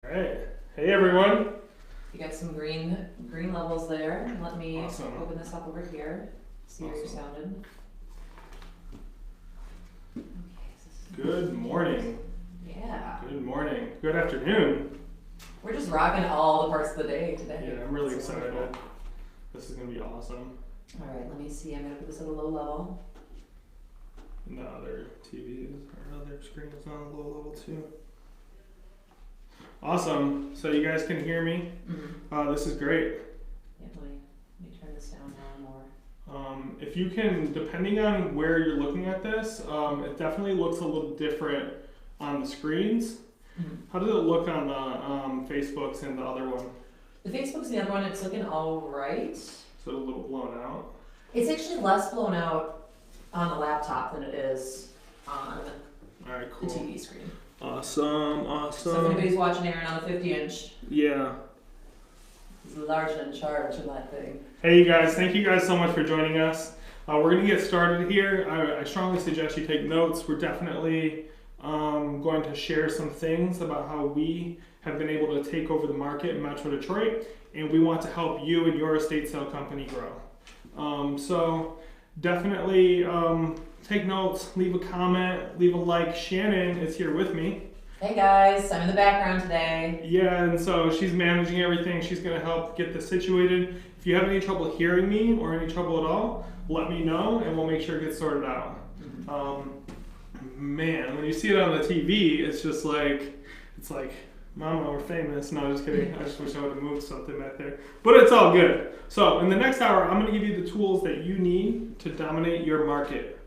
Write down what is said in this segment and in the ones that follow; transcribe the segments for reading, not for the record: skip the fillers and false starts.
Alright. Hey everyone. You got some green levels there. Let me Awesome. open this up over here. See how you're sounding. Okay, Good morning. Yeah. Good morning. Good afternoon. We're just rocking all the parts of the day today. Yeah, I'm really It's excited. wonderful. This is going to be awesome. Alright, let me see. I'm going to put this at a low level. The other TVs or other screen is on a low level too. Awesome. So you guys can hear me? Mm-hmm. This is great. Yeah, let me turn this down now more. If you can, depending on where you're looking at this, it definitely looks a little different on the screens. Mm-hmm. How does it look on the Facebooks and the other one? The Facebook's the other one. It's looking alright. So a little blown out? It's actually less blown out on the laptop than it is on Alright, the cool. TV screen. Awesome. So if anybody's watching Aaron on the 50-inch, Yeah. he's large and in charge of that thing. Hey you guys, thank you guys so much for joining us. We're going to get started here. I strongly suggest you take notes. We're definitely going to share some things about how we have been able to take over the market in Metro Detroit, and we want to help you and your estate sale company grow. So definitely take notes, leave a comment, leave a like. Shannon is here with me. Hey guys, I'm in the background today. Yeah, and so she's managing everything. She's going to help get this situated. If you have any trouble hearing me or any trouble at all, let me know and we'll make sure it gets sorted out. Man, when you see it on the TV, it's just like, Mama, we're famous. No, just kidding. I just wish I would have moved something back there. But it's all good. So in the next hour, I'm going to give you the tools that you need to dominate your market.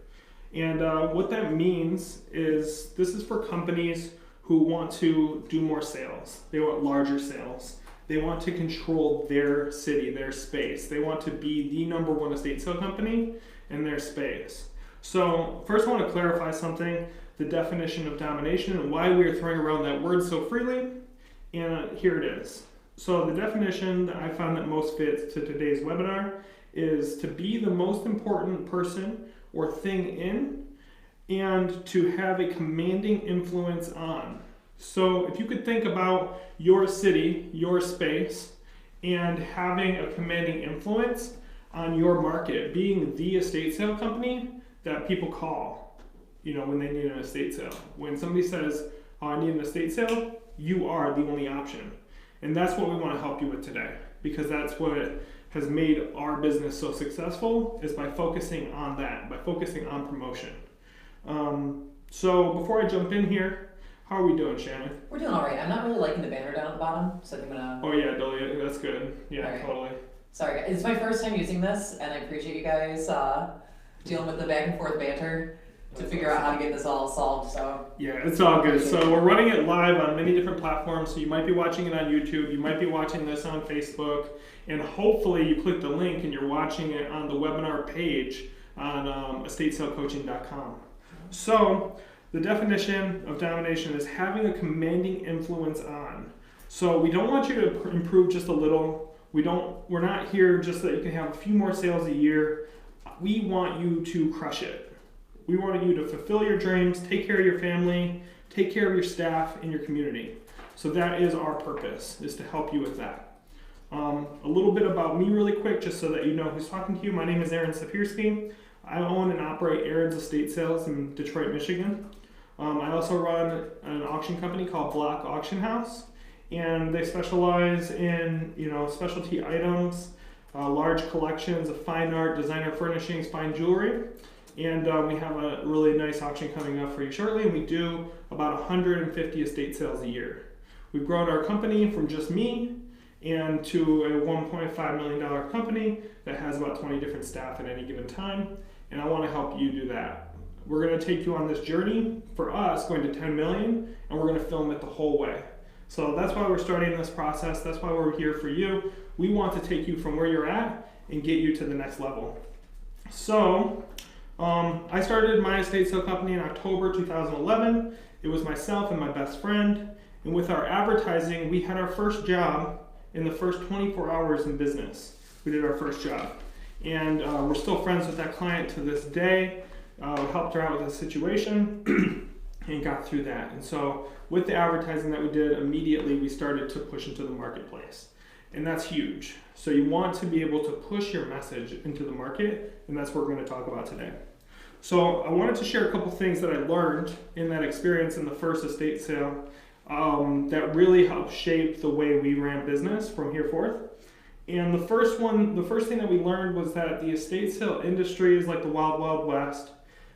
And what that means is this is for companies who want to do more sales. They want larger sales. They want to control their city, their space. They want to be the number one estate sale company in their space. So first I want to clarify something, the definition of domination and why we are throwing around that word so freely. And here it is. So the definition that I found that most fits to today's webinar is to be the most important person or thing in, and to have a commanding influence on. So if you could think about your city, your space, and having a commanding influence on your market, being the estate sale company that people call, when they need an estate sale. When somebody says, oh, I need an estate sale, you are the only option. And that's what we want to help you with today, because that's what has made our business so successful, is by focusing on that, by focusing on promotion. So before I jump in here, how are we doing, Shannon? We're doing all right. I'm not really liking the banner down at the bottom, so I'm gonna... Oh yeah, delete it. That's good. Yeah, right. Totally. Sorry, guys. It's my first time using this, and I appreciate you guys dealing with the back and forth banter to figure out how to get this all solved. So yeah, it's all good. So we're running it live on many different platforms. So you might be watching it on YouTube. You might be watching this on Facebook. And hopefully you click the link and you're watching it on the webinar page on estatesalecoaching.com. So the definition of domination is having a commanding influence on. So we don't want you to improve just a little. We're not here just so that you can have a few more sales a year. We want you to crush it. We want you to fulfill your dreams, take care of your family, take care of your staff and your community. So that is our purpose, is to help you with that. A little bit about me really quick, just so that you know who's talking to you. My name is Aaron Sapirski. I own and operate Aaron's Estate Sales in Detroit, Michigan. I also run an auction company called Block Auction House, and they specialize in specialty items, large collections of fine art, designer furnishings, fine jewelry. And we have a really nice auction coming up for you shortly, and we do about 150 estate sales a year. We've grown our company from just me and to a $1.5 million company that has about 20 different staff at any given time, and I want to help you do that. We're going to take you on this journey, for us, going to 10 million, and we're going to film it the whole way. So that's why we're starting this process. That's why we're here for you. We want to take you from where you're at and get you to the next level. So I started my estate sale company in October 2011. It was myself and my best friend. And with our advertising, we had our first job in the first 24 hours in business. We did our first job. And we're still friends with that client to this day. We helped her out with the situation. and got through that. And so with the advertising that we did, immediately we started to push into the marketplace. And that's huge. So you want to be able to push your message into the market, and that's what we're going to talk about today. So I wanted to share a couple things that I learned in that experience in the first estate sale that really helped shape the way we ran business from here forth. And the first thing that we learned was that the estate sale industry is like the wild, wild west.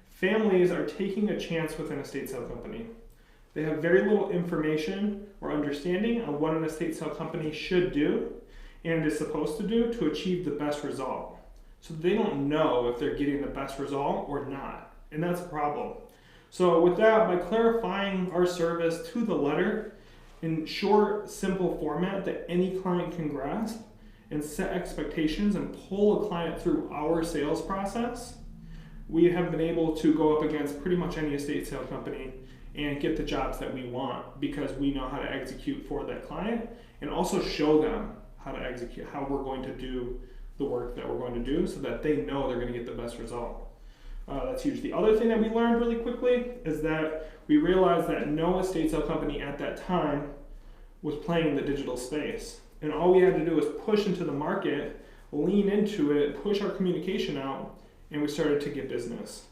Families are taking a chance with an estate sale company. They have very little information or understanding on what an estate sale company should do and is supposed to do to achieve the best result. So they don't know if they're getting the best result or not, and that's a problem. So with that, by clarifying our service to the letter in short, simple format that any client can grasp and set expectations and pull a client through our sales process, we have been able to go up against pretty much any estate sale company and get the jobs that we want because we know how to execute for that client and also show them how to execute, how we're going to do the work that we're going to do so that they know they're going to get the best result. That's huge. The other thing that we learned really quickly is that we realized that no estate sale company at that time was playing in the digital space. And all we had to do was push into the market, lean into it, push our communication out, and we started to get business.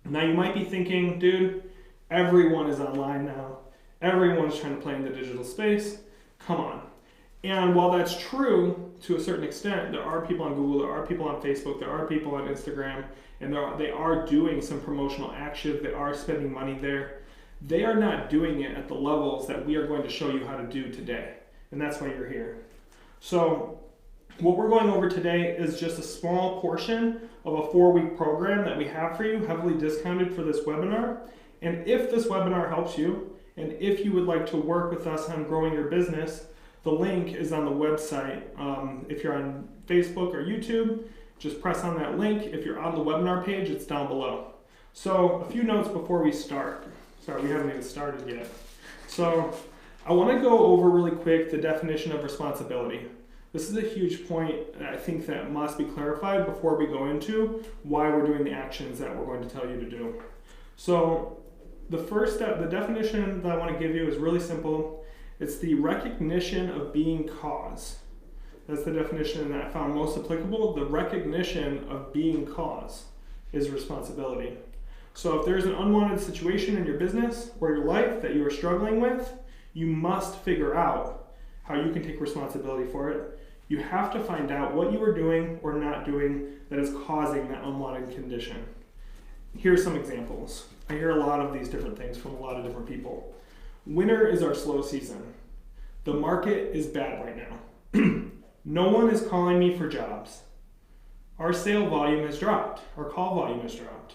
Now you might be thinking, dude, everyone is online now. Everyone's trying to play in the digital space. Come on. And while that's true to a certain extent, there are people on Google, there are people on Facebook, there are people on Instagram, and they are doing some promotional actions, they are spending money there. They are not doing it at the levels that we are going to show you how to do today. And that's why you're here. So what we're going over today is just a small portion of a 4-week program that we have for you, heavily discounted for this webinar. And if this webinar helps you, and if you would like to work with us on growing your business, the link is on the website. If you're on Facebook or YouTube, just press on that link. If you're on the webinar page, it's down below. So a few notes before we start. Sorry, we haven't even started yet. So I want to go over really quick the definition of responsibility. This is a huge point that I think that must be clarified before we go into why we're doing the actions that we're going to tell you to do. So the first step, the definition that I want to give you is really simple. It's the recognition of being cause. That's the definition that I found most applicable. The recognition of being cause is responsibility. So if there's an unwanted situation in your business or your life that you are struggling with, you must figure out how you can take responsibility for it. You have to find out what you are doing or not doing that is causing that unwanted condition. Here are some examples. I hear a lot of these different things from a lot of different people. Winter is our slow season. The market is bad right now. No one is calling me for jobs. Our sale volume has dropped. Our call volume has dropped.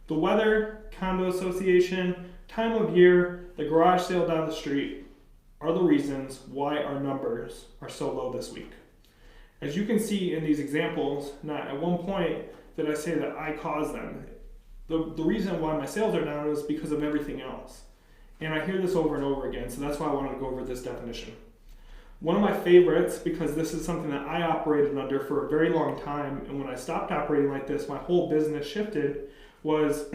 The weather, condo association, time of year, the garage sale down the street are the reasons why our numbers are so low this week. As you can see in these examples, not at one point did I say that I caused them. The reason why my sales are down is because of everything else. And I hear this over and over again, so that's why I wanted to go over this definition. One of my favorites, because this is something that I operated under for a very long time, and when I stopped operating like this, my whole business shifted, was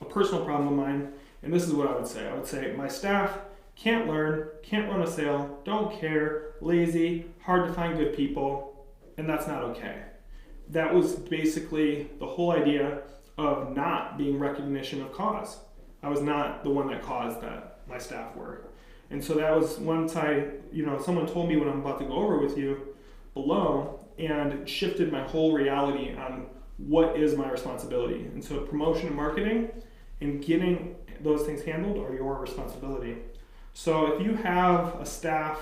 a personal problem of mine, and this is what I would say. I would say, my staff can't learn, can't run a sale, don't care, lazy, hard to find good people, and that's not okay. That was basically the whole idea of not being recognition of cause. I was not the one that caused that, my staff were. And so that was once someone told me what I'm about to go over with you below and shifted my whole reality on what is my responsibility. And so promotion and marketing and getting those things handled are your responsibility. So if you have a staff,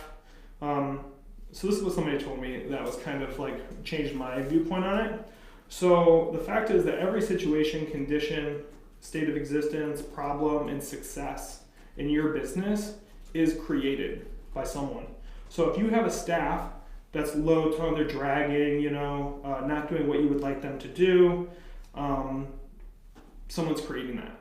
so this is what somebody told me that was kind of like changed my viewpoint on it. So the fact is that every situation, condition, state of existence, problem, and success in your business is created by someone. So if you have a staff that's low tone, they're dragging, not doing what you would like them to do, someone's creating that.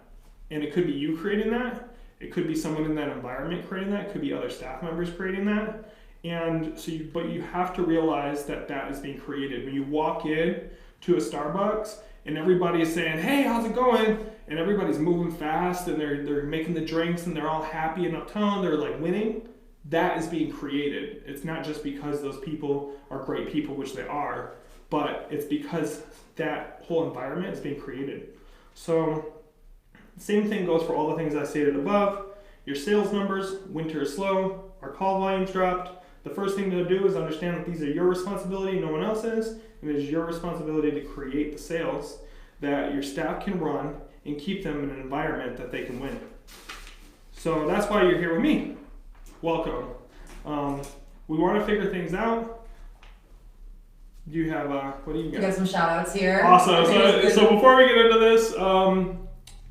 And it could be you creating that. It could be someone in that environment creating that. It could be other staff members creating that. And so but you have to realize that that is being created. When you walk in to a Starbucks and everybody's saying, hey, how's it going? And everybody's moving fast, and they're making the drinks, and they're all happy and uptown, they're like winning. That is being created. It's not just because those people are great people, which they are, but it's because that whole environment is being created. So same thing goes for all the things I stated above. Your sales numbers, winter is slow, our call volumes dropped. The first thing to do is understand that these are your responsibility, no one else's, and it is your responsibility to create the sales that your staff can run and keep them in an environment that they can win. So that's why you're here with me. Welcome. We want to figure things out. Do you have, what do you got? We got some shout outs here. Awesome. So before we get into this,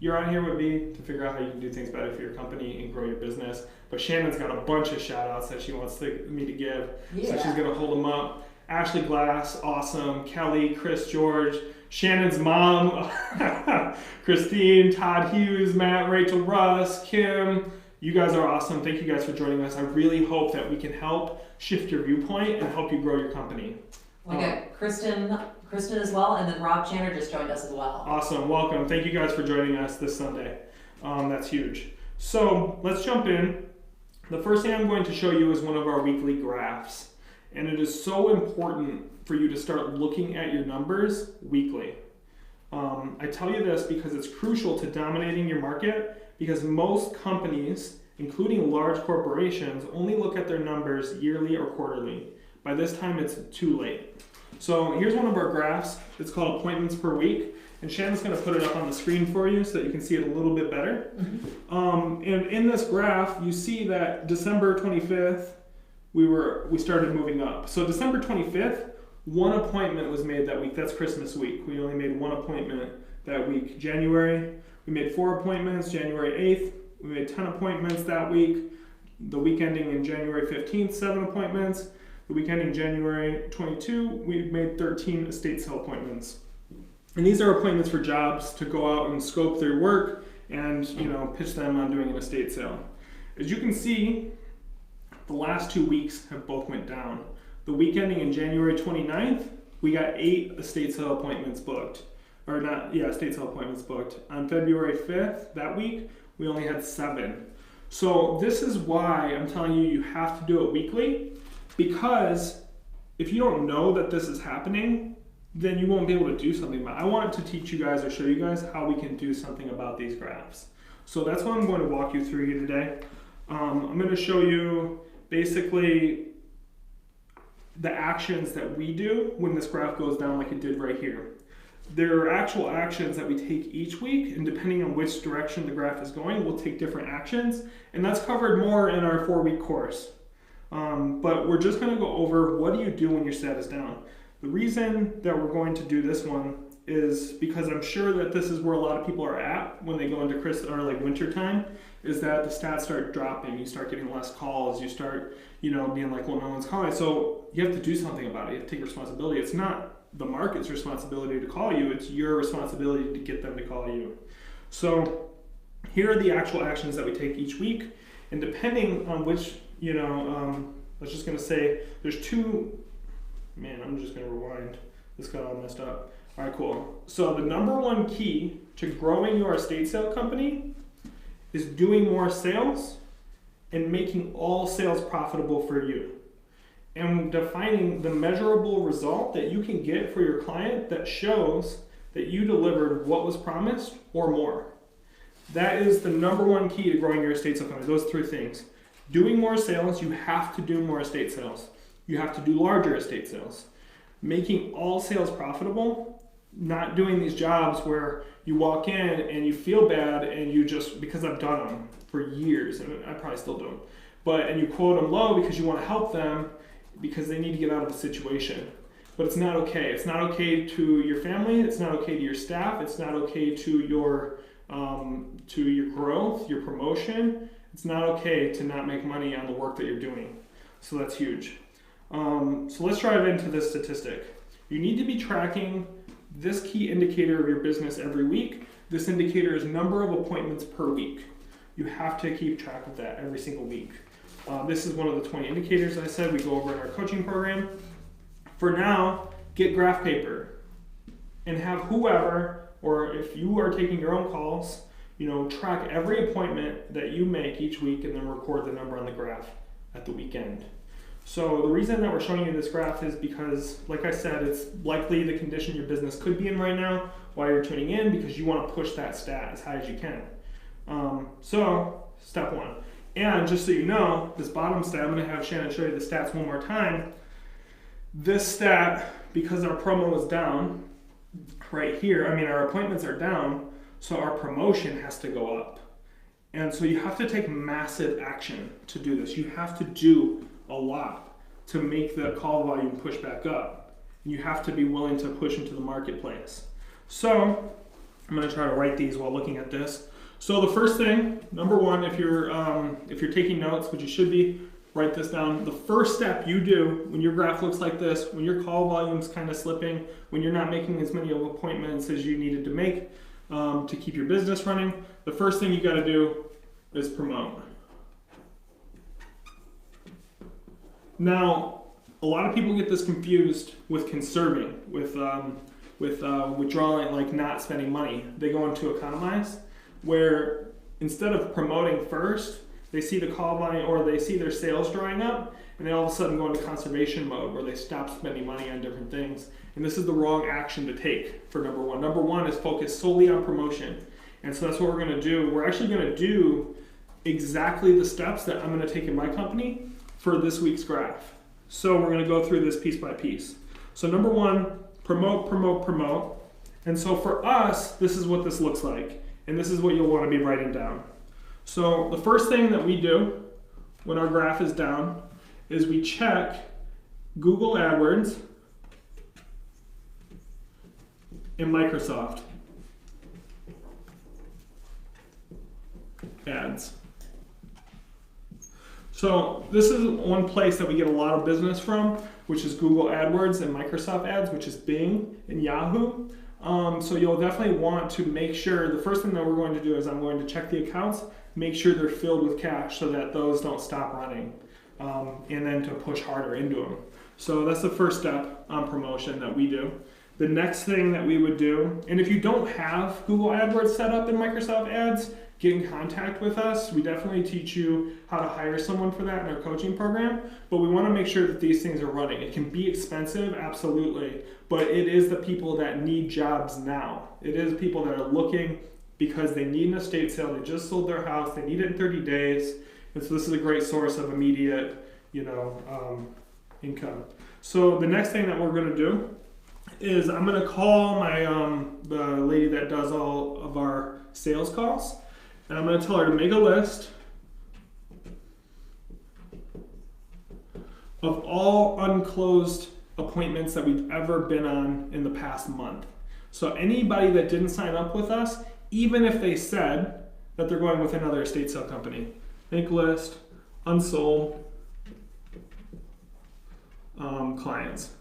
you're on here with me to figure out how you can do things better for your company and grow your business. But Shannon's got a bunch of shout outs that she wants me to give. Yeah. So she's going to hold them up. Ashley Glass, awesome. Kelly, Chris George, Shannon's mom, Christine, Todd Hughes, Matt, Rachel Russ, Kim. You guys are awesome. Thank you guys for joining us. I really hope that we can help shift your viewpoint and help you grow your company. We got Kristen as well, and then Rob Channer just joined us as well. Awesome. Welcome. Thank you guys for joining us this Sunday. That's huge. So let's jump in. The first thing I'm going to show you is one of our weekly graphs. And it is so important for you to start looking at your numbers weekly. I tell you this because it's crucial to dominating your market, because most companies, including large corporations, only look at their numbers yearly or quarterly. By this time, it's too late. So here's one of our graphs. It's called appointments per week. And Shannon's going to put it up on the screen for you so that you can see it a little bit better. And in this graph, you see that December 25th, we started moving up. So December 25th, one appointment was made that week. That's Christmas week. We only made one appointment that week. January, we made 4 appointments. January 8th, we made 10 appointments that week. The week ending in January 15th, 7 appointments. The week ending January 22, we made 13 estate sale appointments. And these are appointments for jobs to go out and scope their work and, pitch them on doing an estate sale. As you can see, the last 2 weeks have both went down. The week ending in January 29th, we got 8 estate sale appointments booked. Estate sale appointments booked. On February 5th, that week, we only had 7. So this is why I'm telling you, you have to do it weekly, because if you don't know that this is happening, then you won't be able to do something about it. I wanted to teach you guys or show you guys how we can do something about these graphs. So that's what I'm going to walk you through here today. I'm going to show you basically the actions that we do when this graph goes down like it did right here. There are actual actions that we take each week, and depending on which direction the graph is going, we'll take different actions, and that's covered more in our 4-week course. But we're just going to go over what do you do when your stat is down. The reason that we're going to do this one is because I'm sure that this is where a lot of people are at when they go into winter time, is that the stats start dropping. You start getting less calls. You start, being like, well, no one's calling. So you have to do something about it. You have to take responsibility. It's not the market's responsibility to call you. It's your responsibility to get them to call you. So here are the actual actions that we take each week. And depending on which, I was just going to say there's 2. Man, I'm just going to rewind. This got all messed up. All right, cool. So the number one key to growing your estate sale company is doing more sales and making all sales profitable for you. And defining the measurable result that you can get for your client that shows that you delivered what was promised or more. That is the number one key to growing your estate sale company. Those 3 things. Doing more sales, you have to do more estate sales. You have to do larger estate sales. Making all sales profitable, not doing these jobs where you walk in and you feel bad and you just, because I've done them for years, and I probably still do them, and you quote them low because you want to help them because they need to get out of a situation. But it's not okay. It's not okay to your family. It's not okay to your staff. It's not okay to your growth, your promotion. It's not okay to not make money on the work that you're doing. So that's huge. So let's dive into this statistic. You need to be tracking this key indicator of your business every week. This indicator is number of appointments per week. You have to keep track of that every single week. This is one of the 20 indicators I said we go over in our coaching program. For now, get graph paper. and have whoever, or if you are taking your own calls, track every appointment that you make each week and then record the number on the graph at the weekend. So the reason that we're showing you this graph is because, like I said, it's likely the condition your business could be in right now while you're tuning in, because you want to push that stat as high as you can. So step one. And just so you know, this bottom stat, I'm going to have Shannon show you the stats one more time. This stat, because our promo is down right here, our appointments are down, so our promotion has to go up. And so you have to take massive action to do this. You have to do a lot to make the call volume push back up. And you have to be willing to push into the marketplace. So I'm going to try to write these while looking at this. So the first thing, number one, if you're taking notes, which you should be, write this down. The first step you do when your graph looks like this, when your call volume's kind of slipping, when you're not making as many appointments as you needed to make to keep your business running, the first thing you got to do is promote. Now, a lot of people get this confused with conserving, with withdrawing, like not spending money. They go into economize, where instead of promoting first, they see the call volume or they see their sales drying up, and they all of a sudden go into conservation mode where they stop spending money on different things. And this is the wrong action to take for number one. Number one is focus solely on promotion. And so that's what we're going to do. We're actually going to do exactly the steps that I'm going to take in my company for this week's graph. So we're going to go through this piece by piece. So number one, promote, promote, promote. And so for us, this is what this looks like. And this is what you'll want to be writing down. So the first thing that we do when our graph is down is we check Google AdWords and Microsoft ads. So this is one place that we get a lot of business from, which is Google AdWords and Microsoft ads, which is Bing and Yahoo. So you'll definitely want to make sure, the first thing that we're going to do is I'm going to check the accounts, make sure they're filled with cash so that those don't stop running, and then to push harder into them. So that's the first step on promotion that we do. The next thing that we would do, and if you don't have Google AdWords set up in Microsoft Ads, get in contact with us. We definitely teach you how to hire someone for that in our coaching program, but we want to make sure that these things are running. It can be expensive, absolutely, but it is the people that need jobs now. It is people that are looking because they need an estate sale, they just sold their house, they need it in 30 days, and so this is a great source of immediate, income. So the next thing that we're going to do is I'm going to call my the lady that does all of our sales calls, and I'm going to tell her to make a list of all unclosed appointments that we've ever been on in the past month. So anybody that didn't sign up with us, even if they said that they're going with another estate sale company, make list, unsold clients.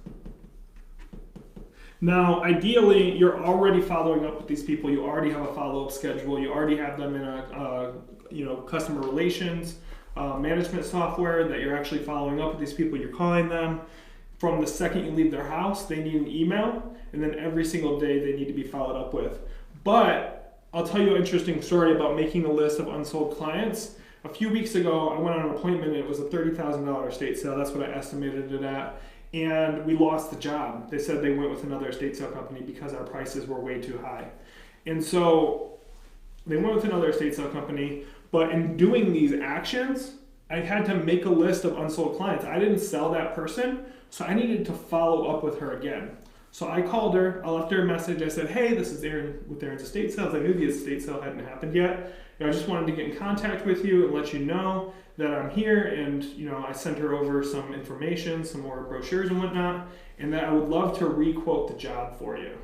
Now, ideally, you're already following up with these people. You already have a follow-up schedule. You already have them in a customer relations management software that you're actually following up with these people. You're calling them. From the second you leave their house, they need an email, and then every single day they need to be followed up with. But I'll tell you an interesting story about making a list of unsold clients. A few weeks ago, I went on an appointment, and it was a $30,000 estate sale. That's what I estimated it at. And we lost the job. They said they went with another estate sale company because our prices were way too high. And so they went with another estate sale company, but in doing these actions, I had to make a list of unsold clients. I didn't sell that person, so I needed to follow up with her again. So I called her, I left her a message. I said, hey, this is Aaron with Aaron's Estate Sales. I knew the estate sale hadn't happened yet. I just wanted to get in contact with you and let you know that I'm here, and I sent her over some information, some more brochures and whatnot, and that I would love to re-quote the job for you.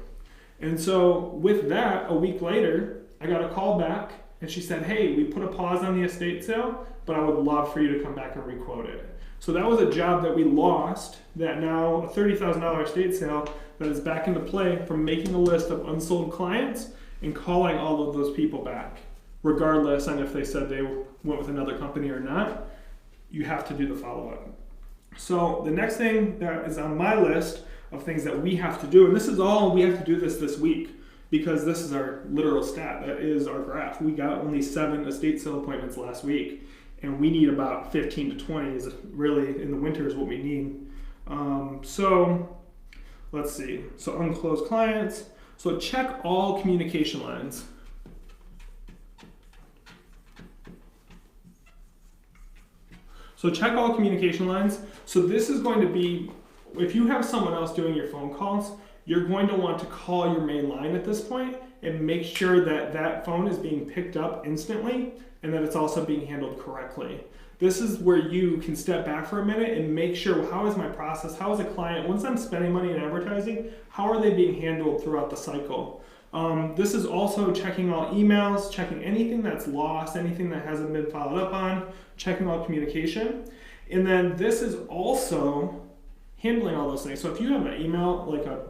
And so with that, a week later, I got a call back, and she said, hey, we put a pause on the estate sale, but I would love for you to come back and re-quote it. So that was a job that we lost, that now a $30,000 estate sale that is back into play from making a list of unsold clients and calling all of those people back. Regardless on if they said they went with another company or not, you have to do the follow-up. So the next thing that is on my list of things that we have to do. And this is all, we have to do this week, because this is our literal stat. That is our graph. We got only 7 estate sale appointments last week, and we need about 15 to 20 is really, in the winter, is what we need. So let's see. So unclosed clients. So check all communication lines. So check all communication lines. So this is going to be, if you have someone else doing your phone calls, you're going to want to call your main line at this point and make sure that that phone is being picked up instantly and that it's also being handled correctly. This is where you can step back for a minute and make sure, how is my process, how is a client, once I'm spending money in advertising, how are they being handled throughout the cycle? This is also checking all emails, checking anything that's lost, anything that hasn't been followed up on, checking all communication. And then this is also handling all those things. So if you have an email, like an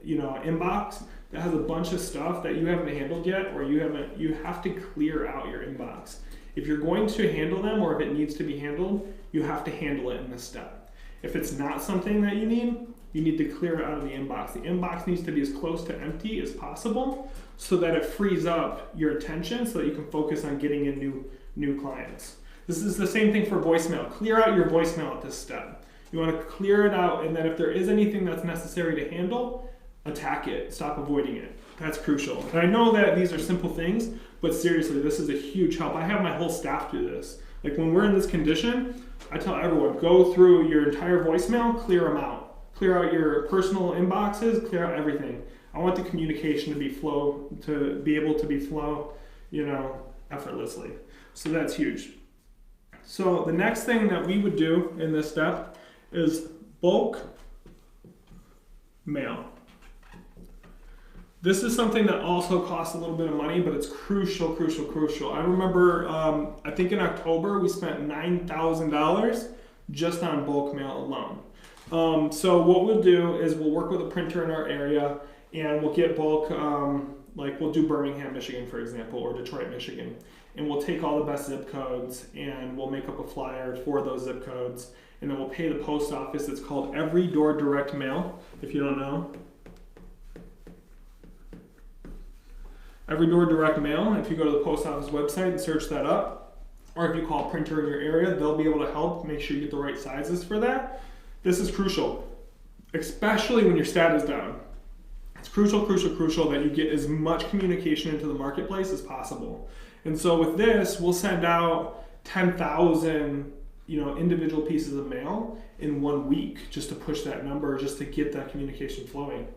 inbox that has a bunch of stuff that you haven't handled yet, or you have to clear out your inbox. If you're going to handle them, or if it needs to be handled, you have to handle it in this step. If it's not something that you need to clear it out of the inbox. The inbox needs to be as close to empty as possible so that it frees up your attention so that you can focus on getting in new clients. This is the same thing for voicemail. Clear out your voicemail at this step. You want to clear it out, and then if there is anything that's necessary to handle, attack it. Stop avoiding it. That's crucial. And I know that these are simple things, but seriously, this is a huge help. I have my whole staff do this. Like when we're in this condition, I tell everyone, go through your entire voicemail, clear them out. Clear out your personal inboxes, clear out everything. I want the communication to be able to flow, effortlessly. So that's huge. So the next thing that we would do in this step is bulk mail. This is something that also costs a little bit of money, but it's crucial. I remember, I think in October, we spent $9,000 just on bulk mail alone. So what we'll do is we'll work with a printer in our area, and we'll get bulk, like we'll do Birmingham, Michigan, for example, or Detroit, Michigan. And we'll take all the best zip codes, and we'll make up a flyer for those zip codes, and then we'll pay the post office. It's called Every Door Direct Mail, if you don't know. Every Door Direct Mail, if you go to the post office website and search that up, or if you call a printer in your area, they'll be able to help make sure you get the right sizes for that. This is crucial, especially when your stat is down. It's crucial that you get as much communication into the marketplace as possible. And so with this, we'll send out 10,000, individual pieces of mail in 1 week just to push that number, just to get that communication flowing.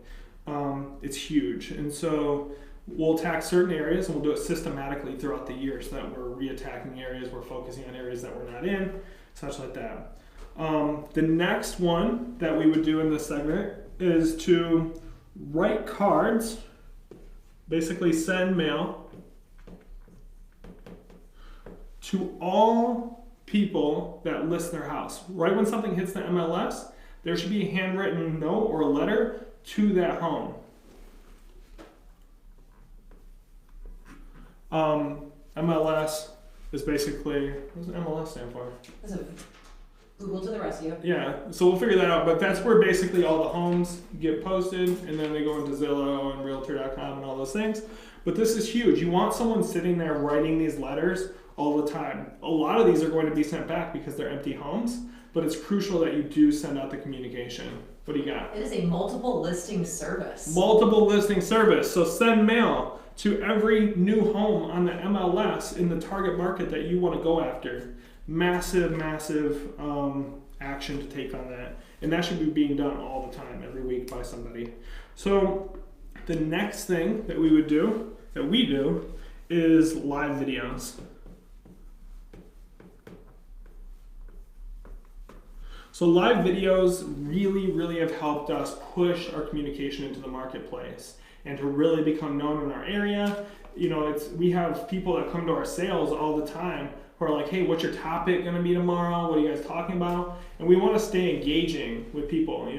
It's huge. And so we'll attack certain areas, and we'll do it systematically throughout the year so that we're re-attacking areas, we're focusing on areas that we're not in, such like that. The next one that we would do in this segment is to write cards, basically send mail to all people that list their house. Right when something hits the MLS, there should be a handwritten note or a letter to that home. MLS is basically, what does MLS stand for? Google to the rescue. Yeah, so we'll figure that out, but that's where basically all the homes get posted, and then they go into Zillow and Realtor.com and all those things. But this is huge. You want someone sitting there writing these letters all the time. A lot of these are going to be sent back because they're empty homes, but it's crucial that you do send out the communication. What do you got? It is a multiple listing service. Multiple listing service. So send mail to every new home on the MLS in the target market that you want to go after. Massive action to take on that. And that should be being done all the time, every week by somebody. So the next thing that we do is live videos. So live videos really have helped us push our communication into the marketplace and to really become known in our area. We have people that come to our sales all the time who are like, hey, what's your topic gonna be tomorrow? What are you guys talking about? And we wanna stay engaging with people.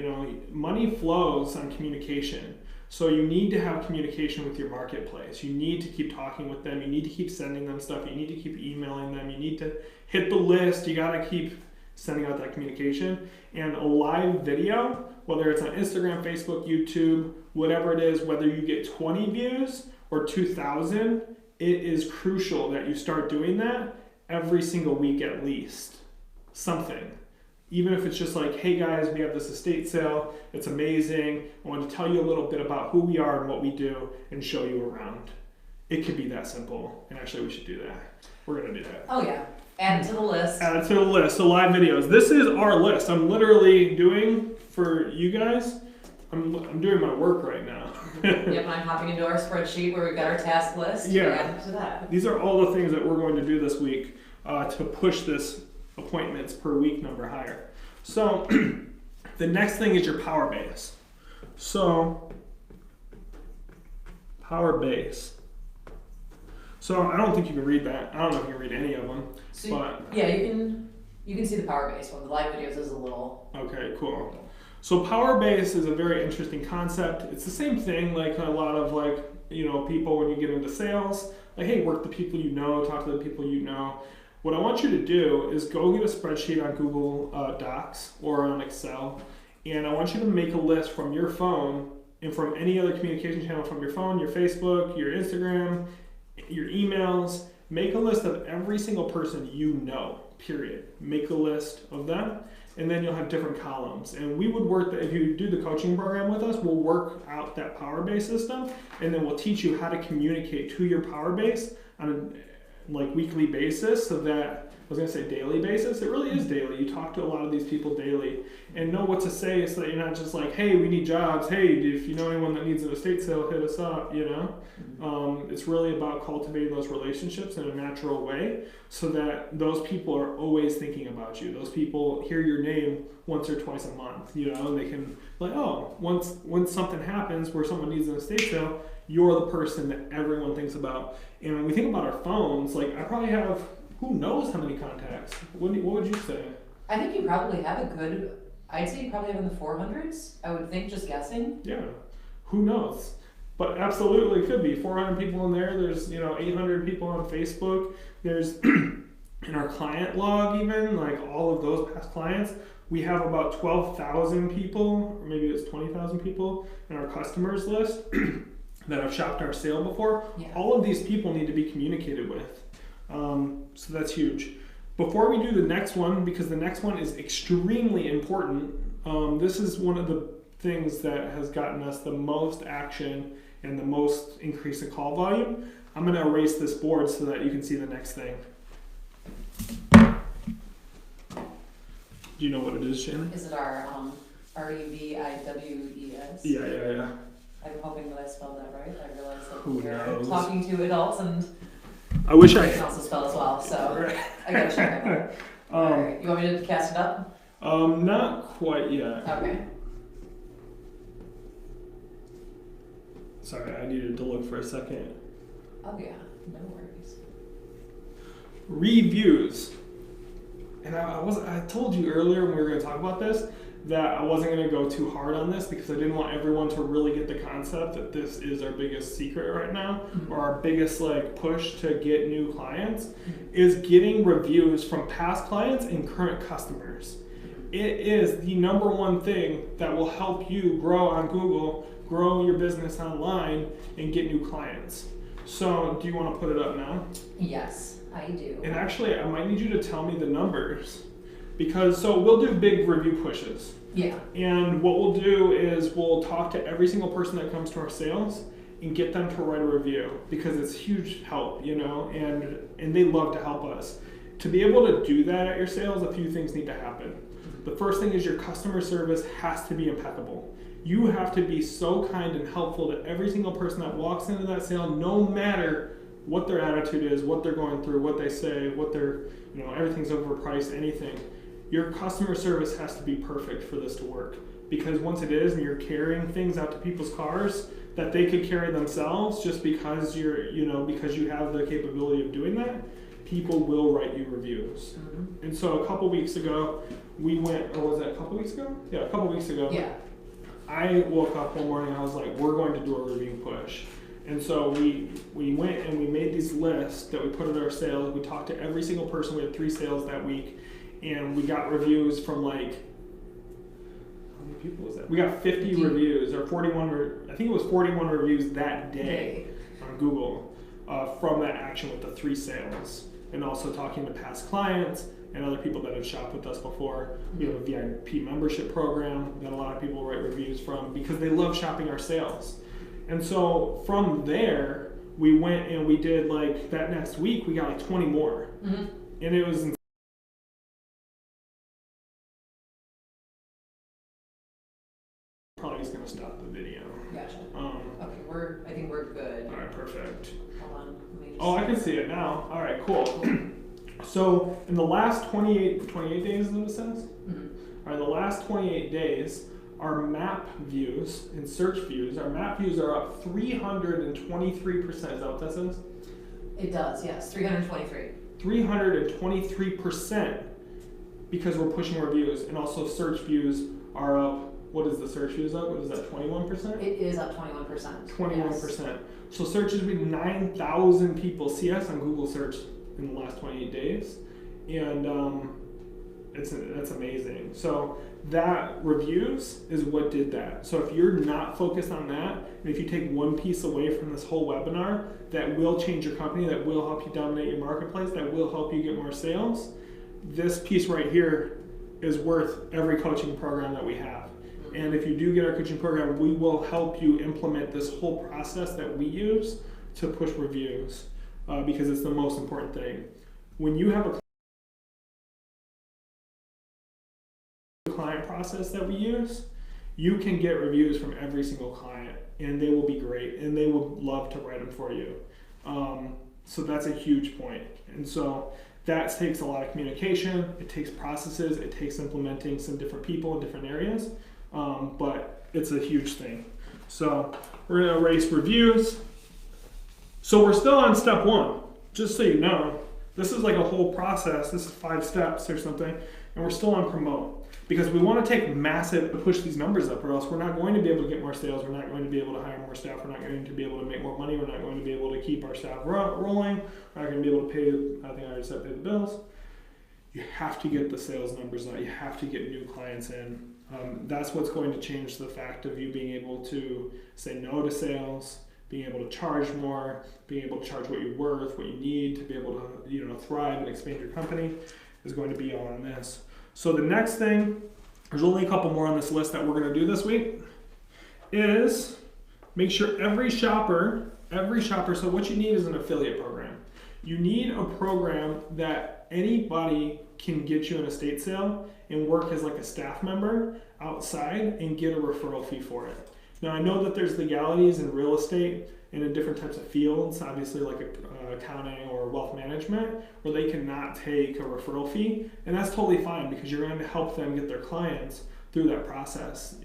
Money flows on communication. So you need to have communication with your marketplace. You need to keep talking with them. You need to keep sending them stuff. You need to keep emailing them. You need to hit the list. You gotta keep sending out that communication. And a live video whether it's on Instagram, Facebook, YouTube, whatever it is, whether you get 20 views or 2,000, it is crucial that you start doing that every single week at least. Something. Even if it's just like, hey guys, we have this estate sale, it's amazing, I want to tell you a little bit about who we are and what we do and show you around. It could be that simple, and actually we should do that. We're going to do that. Oh yeah, add it to the list. Add it to the list, so live videos. This is our list. I'm literally doing, for you guys, I'm doing my work right now. Yep, I'm hopping into our spreadsheet where we've got our task list. Yeah. Add it to that. These are all the things that we're going to do this week to push this appointments per week number higher. So the next thing is your power base. So power base. So I don't think you can read that. I don't know if you can read any of them. So but yeah, you can see the power base one. The live videos is a little. Okay, cool. So power base is a very interesting concept. It's the same thing like a lot of like, people when you get into sales, like, hey, work the people you know, talk to the people you know. What I want you to do is go get a spreadsheet on Google Docs or on Excel, and I want you to make a list from your phone and from any other communication channel from your phone, your Facebook, your Instagram, your emails. Make a list of every single person you know, period. Make a list of them, and then you'll have different columns. And we would work, if you do the coaching program with us, we'll work out that power base system, and then we'll teach you how to communicate to your power base on a weekly basis, so that, I was going to say daily basis, it really is daily. You talk to a lot of these people daily and know what to say so that you're not just like, hey, we need jobs, hey, if you know anyone that needs an estate sale, hit us up, It's really about cultivating those relationships in a natural way so that those people are always thinking about you. Those people hear your name once or twice a month, and they can once something happens where someone needs an estate sale, you're the person that everyone thinks about. And when we think about our phones, I probably have, who knows how many contacts? What would you say? I think you probably have I'd say you probably have in the 400s. I would think, just guessing. Yeah, who knows? But absolutely could be 400 people in there. There's 800 people on Facebook. There's in our client log even, all of those past clients, we have about 12,000 people, or maybe it's 20,000 people in our customers list that have shopped our sale before. Yeah. All of these people need to be communicated with. So that's huge. Before we do the next one, because the next one is extremely important, this is one of the things that has gotten us the most action and the most increase in call volume. I'm going to erase this board so that you can see the next thing. Do you know what it is, Shannon? Is it our REVIWES? Yeah. I'm hoping that I spelled that right. I realized that Who knows? talking to adults, and I wish I can also spell as well, so I gotta check that. Alright, you want me to cast it up? Not quite yet. Okay. Sorry, I needed to look for a second. Oh yeah, no worries. Reviews. And I told you earlier when we were going to talk about this that I wasn't going to go too hard on this because I didn't want everyone to really get the concept that this is our biggest secret right now, or our biggest push to get new clients, is getting reviews from past clients and current customers. It is the number one thing that will help you grow on Google, grow your business online, and get new clients. So do you want to put it up now? Yes, I do. And actually, I might need you to tell me the numbers. Because, we'll do big review pushes. Yeah. And what we'll do is we'll talk to every single person that comes to our sales and get them to write a review, because it's huge help, and they love to help us. To be able to do that at your sales, a few things need to happen. The first thing is your customer service has to be impeccable. You have to be so kind and helpful to every single person that walks into that sale, no matter what their attitude is, what they're going through, what they say, what they're, everything's overpriced, anything. Your customer service has to be perfect for this to work, because once it is and you're carrying things out to people's cars that they could carry themselves just because because you have the capability of doing that, people will write you reviews. Mm-hmm. And so a couple weeks ago, we went, or was that a couple weeks ago? Yeah, a couple weeks ago. Yeah. I woke up one morning and I was like, we're going to do a review push. And so we went and we made these lists that we put in our sales. We talked to every single person. We had 3 sales that week. And we got reviews from many people was that? We got 50 reviews, or 41, I think it was 41 reviews that day on Google from that action with the 3 sales. And also talking to past clients and other people that have shopped with us before. We have a VIP membership program that a lot of people write reviews from because they love shopping our sales. And so from there, we went and we did like that next week, we got like 20 more. And it was probably just going to stop the video. Gotcha. Okay, I think we're good. All right, perfect. Hold on. Let me just I can see it now. All right, cool. So in the last 28 days, is what it says? All right, the last 28 days, our map views and search views, our map views are up 323%. Is that what that says? It does, yes. 323. 323% because we're pushing reviews, and also search views are up. What is the search views up? What is that, 21%? It is up 21%. 21%. Yes. So searches, we had 9,000 people see us on Google search in the last 28 days. And that's amazing. So that reviews is what did that. So if you're not focused on that, and if you take one piece away from this whole webinar that will change your company, that will help you dominate your marketplace, that will help you get more sales, this piece right here is worth every coaching program that we have. And if you do get our coaching program, we will help you implement this whole process that we use to push reviews because it's the most important thing. When you have a client process that we use, you can get reviews from every single client and they will be great and they will love to write them for you. So that's a huge point. And so that takes a lot of communication, it takes processes, it takes implementing some different people in different areas. But it's a huge thing. So we're going to erase reviews. So we're still on step 1, just so you know. This is like a whole process. This is 5 steps or something. And we're still on promote because we want to take massive to push these numbers up, or else we're not going to be able to get more sales. We're not going to be able to hire more staff. We're not going to be able to make more money. We're not going to be able to keep our staff rolling. We're not going to be able to pay, I think I already said pay the bills. You have to get the sales numbers out. You have to get new clients in. That's what's going to change the fact of you being able to say no to sales, being able to charge more, being able to charge what you're worth, what you need to be able to thrive and expand your company is going to be all on this. So the next thing, there's only a couple more on this list that we're going to do this week, is make sure every shopper, so what you need is an affiliate program. You need a program that anybody can get you an estate sale and work as like a staff member outside and get a referral fee for it. Now I know that there's legalities in real estate and in different types of fields, obviously like accounting or wealth management, where they cannot take a referral fee, and that's totally fine because you're going to help them get their clients through that process.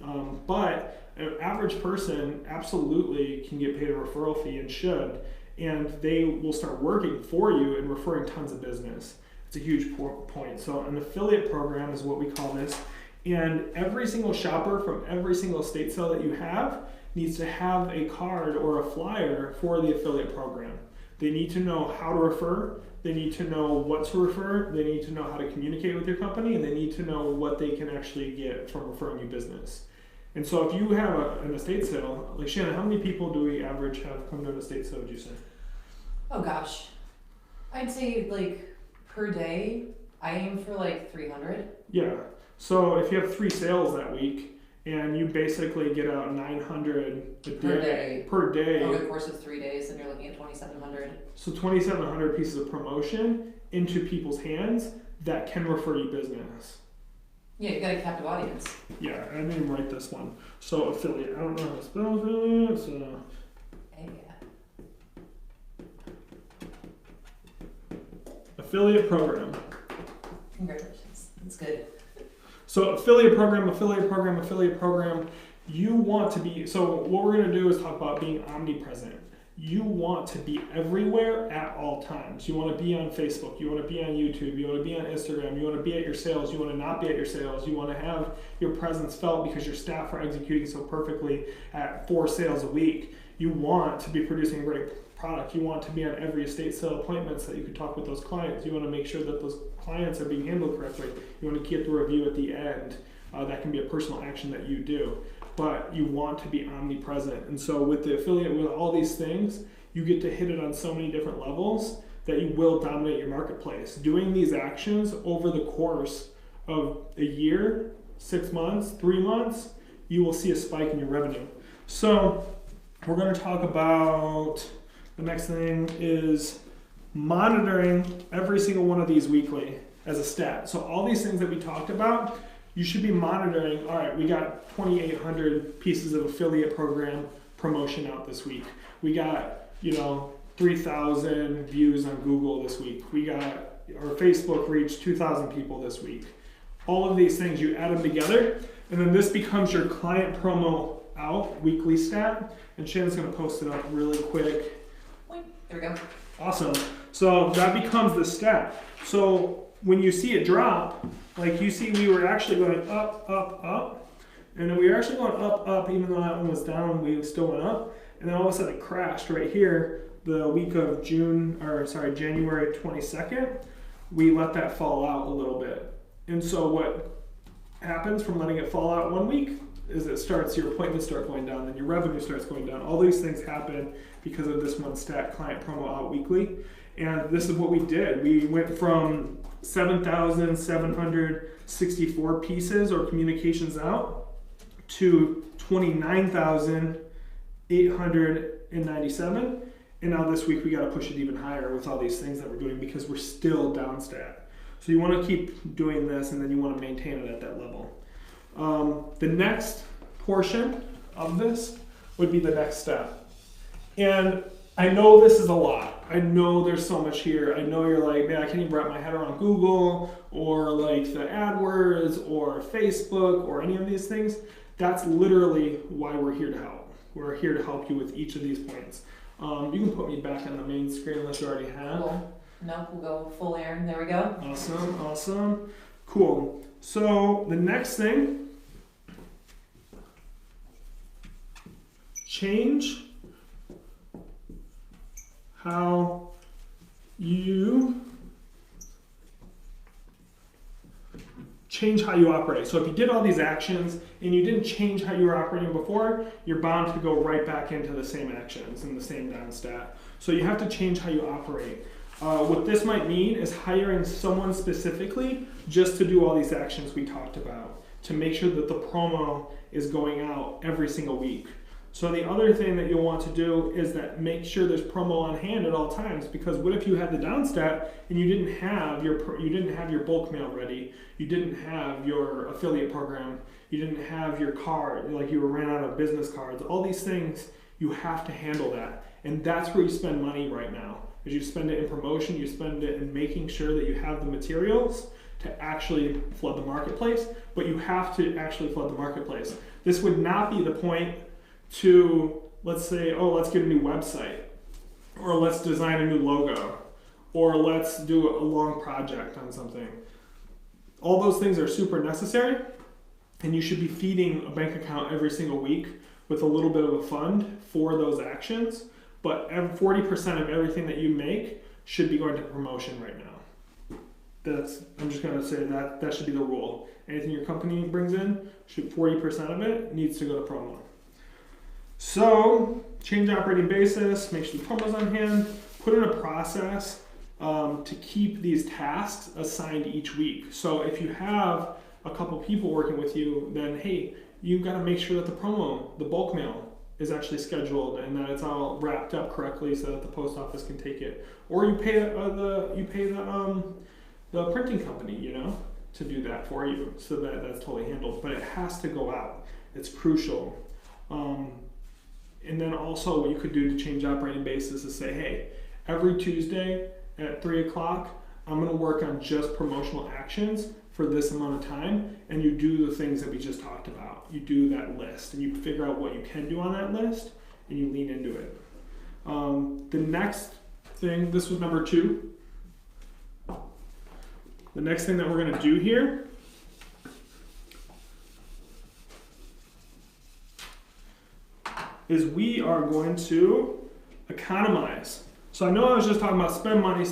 But an average person absolutely can get paid a referral fee and should, and they will start working for you and referring tons of business. It's a huge point. So an affiliate program is what we call this. And every single shopper from every single estate sale that you have needs to have a card or a flyer for the affiliate program. They need to know how to refer. They need to know what to refer. They need to know how to communicate with your company, and they need to know what they can actually get from referring you business. And so if you have an estate sale, like Shannon, how many people do we average have come to an estate sale, would you say? Oh gosh. I'd say like per day, I aim for like 300. Yeah. So if you have 3 sales that week and you basically get out 900 per day. Over the course of 3 days, then you're looking at 2,700. So 2,700 pieces of promotion into people's hands that can refer you business. Yeah, you got a captive audience. Yeah, I didn't even write this one. So affiliate, I don't know how to spell affiliate, so. Affiliate program. Congratulations, that's good. So affiliate program, you want to be, so what we're going to do is talk about being omnipresent. You want to be everywhere at all times. You want to be on Facebook, you want to be on YouTube, you want to be on Instagram, you want to be at your sales, you want to not be at your sales, you want to have your presence felt because your staff are executing so perfectly at 4 sales a week. You want to be producing great product. You want to be on every estate sale appointment so that you can talk with those clients. You want to make sure that those clients are being handled correctly. You want to get the review at the end. That can be a personal action that you do, but you want to be omnipresent. And so with the affiliate, with all these things, you get to hit it on so many different levels that you will dominate your marketplace. Doing these actions over the course of a year, 6 months, 3 months, you will see a spike in your revenue. So we're going to talk about, the next thing is monitoring every single one of these weekly as a stat. So all these things that we talked about, you should be monitoring. All right, we got 2,800 pieces of affiliate program promotion out this week. We got, 3,000 views on Google this week. We got our Facebook reached 2,000 people this week. All of these things, you add them together, and then this becomes your client promo out weekly stat. And Shannon's going to post it up really quick. There we go. Awesome. So that becomes the stat. So when you see it drop, like you see, we were actually going up, up, up, and then we were actually going up, up, even though that one was down, we still went up, and then all of a sudden it crashed right here. The week of January 22nd, we let that fall out a little bit. And so what happens from letting it fall out 1 week is your appointments start going down, then your revenue starts going down. All these things happen because of this one stat, client promo out weekly. And this is what we did. We went from 7,764 pieces or communications out to 29,897. And now this week we got to push it even higher with all these things that we're doing because we're still down stat. So you want to keep doing this, and then you want to maintain it at that level. The next portion of this would be the next step. And I know this is a lot. I know there's so much here. I know you're like, man, I can't even wrap my head around Google or like the AdWords or Facebook or any of these things. That's literally why we're here to help. We're here to help you with each of these points. You can put me back on the main screen unless you already have. Cool. No, we'll go full air. There we go. Awesome. Cool. So the next thing, change how you operate. So if you did all these actions and you didn't change how you were operating before, you're bound to go right back into the same actions and the same down stat. So you have to change how you operate. What this might mean is hiring someone specifically just to do all these actions we talked about, to make sure that the promo is going out every single week. So the other thing that you'll want to do is that make sure there's promo on hand at all times, because what if you had the down stat and you didn't have your bulk mail ready, you didn't have your affiliate program, you didn't have your card, like you ran out of business cards, all these things, you have to handle that. And that's where you spend money right now. Is you spend it in promotion, you spend it in making sure that you have the materials to actually flood the marketplace, but you have to actually flood the marketplace. This would not be the point to, let's say, oh, let's get a new website, or let's design a new logo, or let's do a long project on something. All those things are super necessary, and you should be feeding a bank account every single week with a little bit of a fund for those actions, but 40% of everything that you make should be going to promotion right now. I'm just going to say that should be the rule. Anything your company brings in, 40% of it needs to go to promo. So, change operating basis, make sure the promo's on hand, put in a process to keep these tasks assigned each week. So if you have a couple people working with you, then hey, you've got to make sure that the bulk mail is actually scheduled and that it's all wrapped up correctly so that the post office can take it. Or you pay the printing company, to do that for you, so that that's totally handled. But it has to go out. It's crucial. And then also what you could do to change operating basis is say, hey, every Tuesday at 3 o'clock, I'm going to work on just promotional actions for this amount of time, and you do the things that we just talked about. You do that list, and you figure out what you can do on that list, and you lean into it. The next thing, this was number 2. The next thing that we're going to do here is we are going to economize. So I know I was just talking about spend money,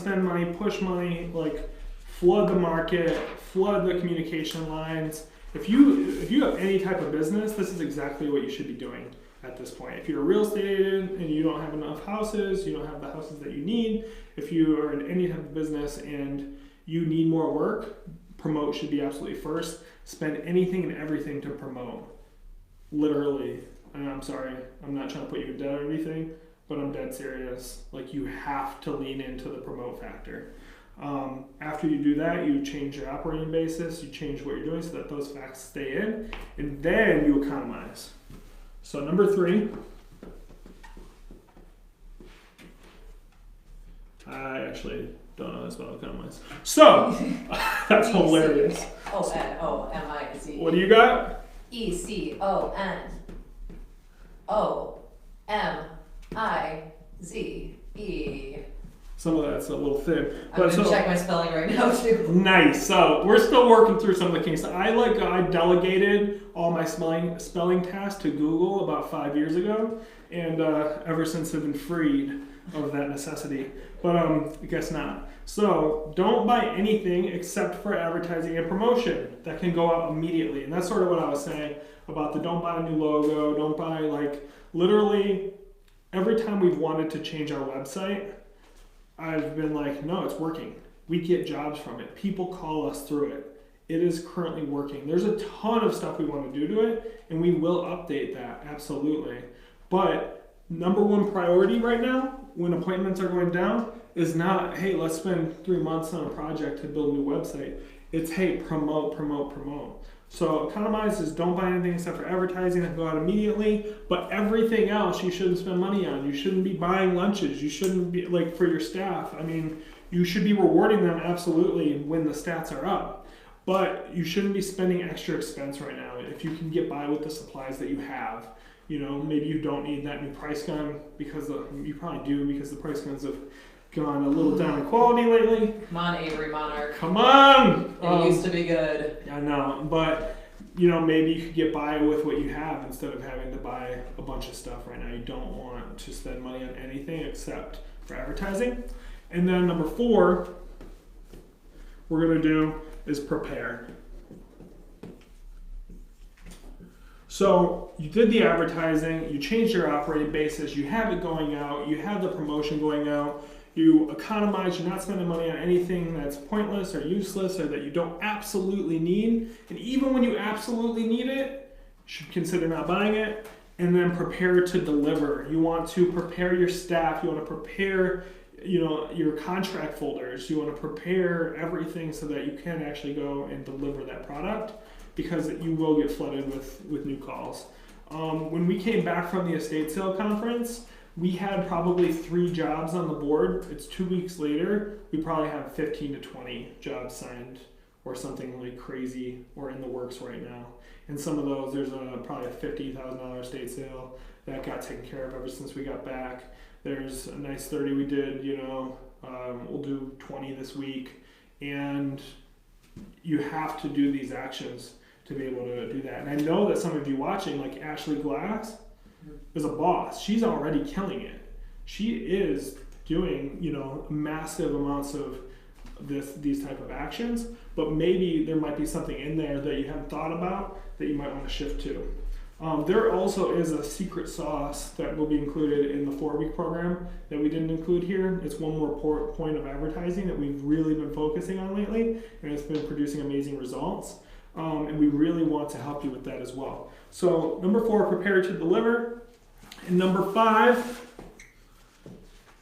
push money, like flood the market, flood the communication lines, If you have any type of business, this is exactly what you should be doing at this point. If you're a real estate agent and you don't have enough houses, you don't have the houses that you need, if you are in any type of business and you need more work, promote should be absolutely first. Spend anything and everything to promote. Literally. And I'm sorry, I'm not trying to put you in debt or anything, but I'm dead serious. Like, you have to lean into the promote factor. After you do that, you change your operating basis, you change what you're doing so that those facts stay in, and then you economize. So number 3, I actually don't know how to spell economize. So, that's hilarious. E-C-O-N-O-M-I-Z. What do you got? E-C-O-N-O-M-I-Z-E. Some of that's a little thin. I'm going to check my spelling right now, too. Nice. So we're still working through some of the kinks. I delegated all my spelling tasks to Google about 5 years ago, and ever since have been freed of that necessity. But I guess not. So don't buy anything except for advertising and promotion that can go out immediately. And that's sort of what I was saying about the don't buy a new logo, don't buy, like, literally every time we've wanted to change our website, I've been like, no, it's working. We get jobs from it. People call us through it. It is currently working. There's a ton of stuff we want to do to it, and we will update that, absolutely. But number one priority right now, when appointments are going down, is not, hey, let's spend 3 months on a project to build a new website. It's, hey, promote, promote, promote. So economize is don't buy anything except for advertising that go out immediately, but everything else you shouldn't spend money on. You shouldn't be buying lunches. You shouldn't be, like, for your staff. I mean, you should be rewarding them absolutely when the stats are up, but you shouldn't be spending extra expense right now. If you can get by with the supplies that you have, you know, maybe you don't need that new price gun because you probably do, because the price guns have gone a little down in quality lately. Come on, Avery Monarch. Come on! It used to be good. I know, but you know, maybe you could get by with what you have instead of having to buy a bunch of stuff right now. You don't want to spend money on anything except for advertising. And then number 4, we're gonna do is prepare. So you did the advertising, you changed your operating basis, you have it going out, you have the promotion going out, you economize, you're not spending money on anything that's pointless or useless or that you don't absolutely need. And even when you absolutely need it, you should consider not buying it. And then prepare to deliver. You want to prepare your staff, you want to prepare, you know, your contract folders, you want to prepare everything so that you can actually go and deliver that product, because you will get flooded with new calls. When we came back from the estate sale conference, we had probably 3 jobs on the board. It's 2 weeks later, we probably have 15 to 20 jobs signed or something like crazy or in the works right now. And some of those, there's probably a $50,000 estate sale that got taken care of ever since we got back. There's a nice 30 we did, you know, we'll do 20 this week. And you have to do these actions to be able to do that. And I know that some of you watching, like Ashley Glass, is a boss. She's already killing it. She is doing, you know, massive amounts of these type of actions, but maybe there might be something in there that you haven't thought about that you might want to shift to. There also is a secret sauce that will be included in the 4-week program that we didn't include here. It's one more point of advertising that we've really been focusing on lately, and it's been producing amazing results. And we really want to help you with that as well. So number 4, prepare to deliver. And number 5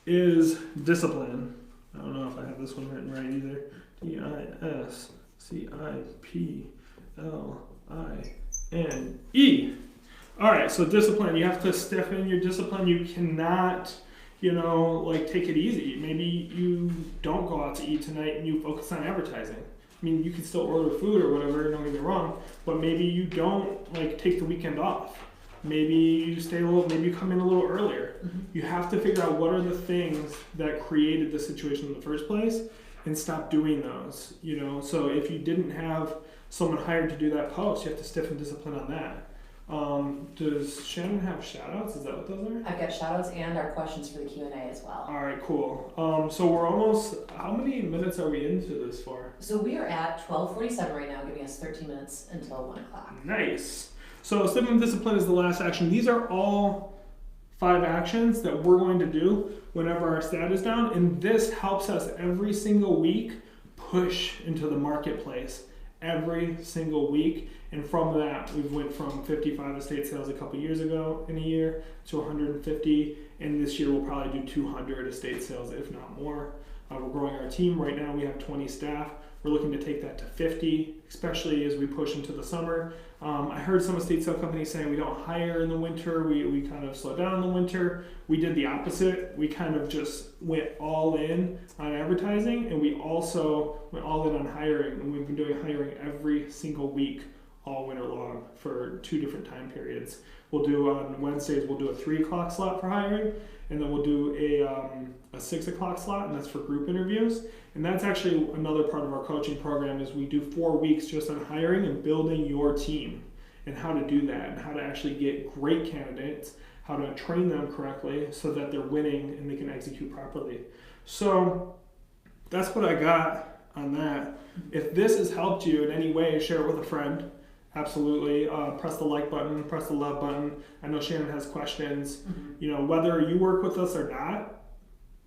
is discipline. I don't know if I have this one written right either. D-I-S-C-I-P-L-I-N-E. All right, so discipline. You have to stiffen your discipline. You cannot, you know, like, take it easy. Maybe you don't go out to eat tonight and you focus on advertising. I mean, you can still order food or whatever, don't get me wrong, but maybe you don't, like, take the weekend off. Maybe you stay maybe you come in a little earlier. Mm-hmm. You have to figure out what are the things that created the situation in the first place and stop doing those, you know? So if you didn't have someone hired to do that post, you have to stiffen discipline on that. Does Shannon have shoutouts? Is that what those are? I've got shoutouts and our questions for the Q&A as well. All right, cool. So we're almost, how many minutes are we into this for? So we are at 12:47 right now, giving us 13 minutes until 1 o'clock. Nice. So sibling discipline is the last action. These are all 5 actions that we're going to do whenever our stat is down, and this helps us every single week push into the marketplace every single week. And from that, we've went from 55 estate sales a couple years ago in a year to 150, and this year we'll probably do 200 estate sales, if not more. We're growing our team. Right now we have 20 staff. We're looking to take that to 50, especially as we push into the summer. I heard some estate sale companies saying we don't hire in the winter. We kind of slow down in the winter. We did the opposite. We kind of just went all in on advertising, and we also went all in on hiring. And we've been doing hiring every single week all winter long for 2 different time periods. We'll do on Wednesdays, we'll do a 3 o'clock slot for hiring, and then we'll do a 6 o'clock slot, and that's for group interviews. And that's actually another part of our coaching program is we do 4 weeks just on hiring and building your team and how to do that and how to actually get great candidates, how to train them correctly so that they're winning and they can execute properly. So that's what I got on that. If this has helped you in any way, share it with a friend. Absolutely. Press the like button, press the love button. I know Shannon has questions. You know, whether you work with us or not,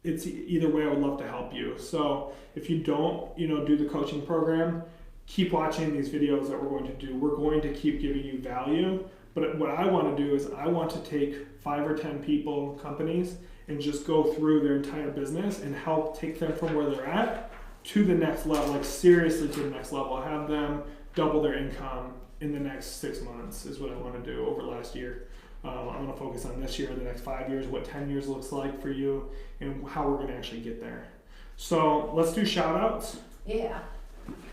it's either way, I would love to help you. So if you don't, do the coaching program, keep watching these videos that we're going to do. We're going to keep giving you value. But what I want to do is I want to take 5 or 10 people, companies, and just go through their entire business and help take them from where they're at to the next level, like seriously to the next level. Have them double their income in the next 6 months is what I want to do over last year. I want to focus on this year, the next 5 years, what 10 years looks like for you, and how we're going to actually get there. So let's do shout outs. Yeah.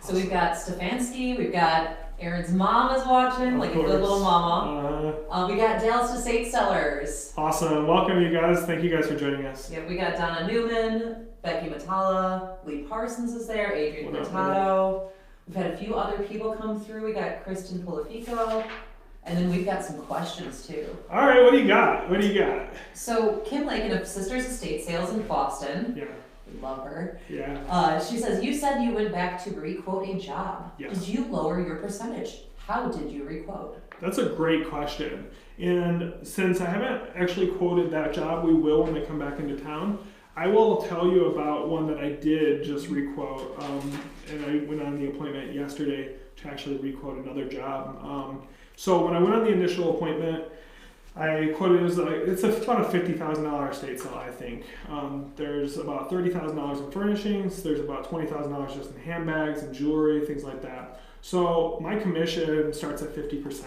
So we've got Stefanski, we've got Aaron's mom is watching, like a good little mama. We got Dallas Estate Sellers. Awesome. Welcome, you guys. Thank you guys for joining us. Yeah, we got Donna Newman, Becky Matala, Lee Parsons is there, Adrian Furtado. We've had a few other people come through. We got Kristen Polifico, and then we've got some questions too. All right, what do you got? So Kim Lakin of Sisters Estate Sales in Boston. Yeah. We love her. Yeah. She says, you said you went back to requote a job. Yes. Did you lower your percentage? How did you requote? That's a great question. And since I haven't actually quoted that job, we will when they come back into town. I will tell you about one that I did just requote, and I went on the appointment yesterday to actually requote another job. So when I went on the initial appointment, I quoted it's about a $50,000 estate sale, I think. There's about $30,000 in furnishings. There's about $20,000 just in handbags and jewelry, things like that. So my commission starts at 50%.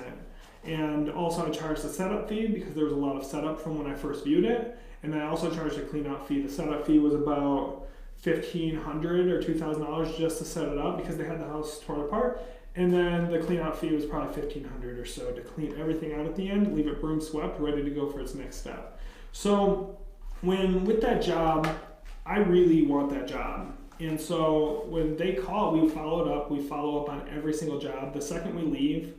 And also I charged the setup fee because there was a lot of setup from when I first viewed it. And then I also charged a clean-out fee. The setup fee was about $1,500 or $2,000 just to set it up because they had the house torn apart. And then the clean-out fee was probably $1,500 or so to clean everything out at the end, leave it broom swept, ready to go for its next step. So with that job, I really want that job. And so when they call, we follow up on every single job. The second we leave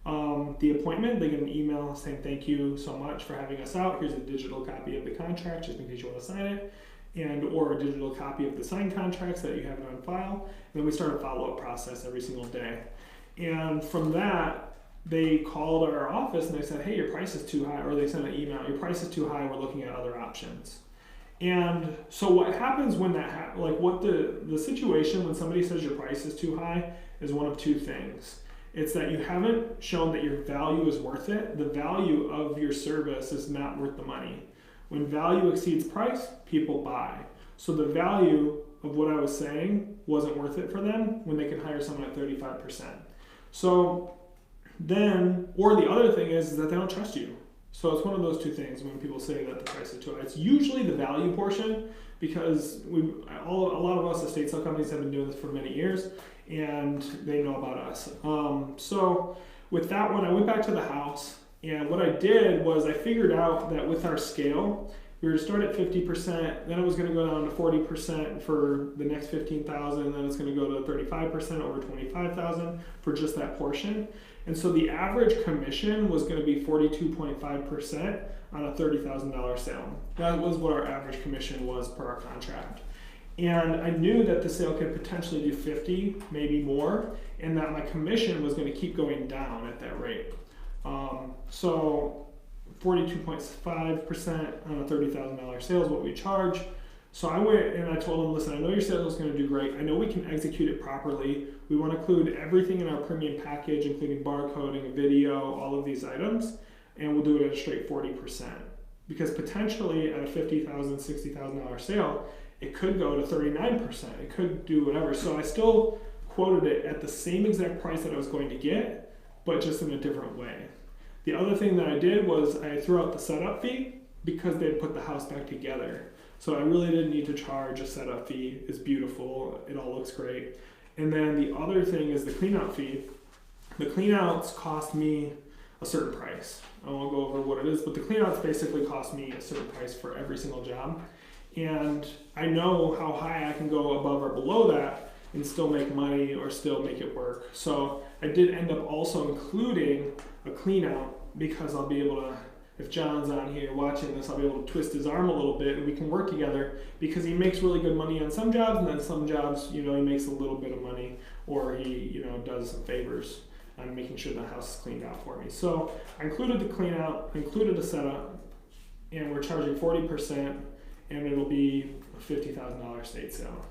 the appointment, they get an email saying thank you so much for having us out. Here's a digital copy of the contract just in case you want to sign it, or a digital copy of the signed contracts that you have on file. And then we start a follow-up process every single day. And from that, they called our office and they said, hey, your price is too high, or they sent an email, your price is too high, we're looking at other options. And so what happens when that happens, like what the situation when somebody says your price is too high is one of 2 things. It's that you haven't shown that your value is worth it. The value of your service is not worth the money. When value exceeds price, people buy. So the value of what I was saying wasn't worth it for them when they can hire someone at 35%. So then, or the other thing is that they don't trust you. So it's one of those 2 things when people say that the price is too high. It's usually the value portion because a lot of us estate sale companies have been doing this for many years and they know about us. So with that one, I went back to the house, and what I did was I figured out that with our scale, we were to start at 50%, then it was going to go down to 40% for the next 15,000, and then it's going to go to 35% over 25,000 for just that portion. And so the average commission was going to be 42.5% on a $30,000 sale. That was what our average commission was per our contract. And I knew that the sale could potentially do 50, maybe more, and that my commission was going to keep going down at that rate. So 42.5% on a $30,000 sale is what we charge. So I went and I told them, listen, I know your sales is going to do great. I know we can execute it properly. We want to include everything in our premium package, including barcoding, video, all of these items, and we'll do it at a straight 40%. Because potentially at a $50,000, $60,000 sale, it could go to 39%. It could do whatever. So I still quoted it at the same exact price that I was going to get, but just in a different way. The other thing that I did was I threw out the setup fee because they had put the house back together. So I really didn't need to charge a setup fee. It's beautiful. It all looks great. And then the other thing is the clean out fee. The clean outs cost me a certain price. I won't go over what it is, but the clean outs basically cost me a certain price for every single job. And I know how high I can go above or below that and still make money or still make it work. So I did end up also including a clean out because I'll be able to, if John's on here watching this, I'll be able to twist his arm a little bit and we can work together because he makes really good money on some jobs and then some jobs, he makes a little bit of money or he, does some favors on making sure the house is cleaned out for me. So I included the clean out, included a setup, and we're charging 40% and it'll be a $50,000 estate sale.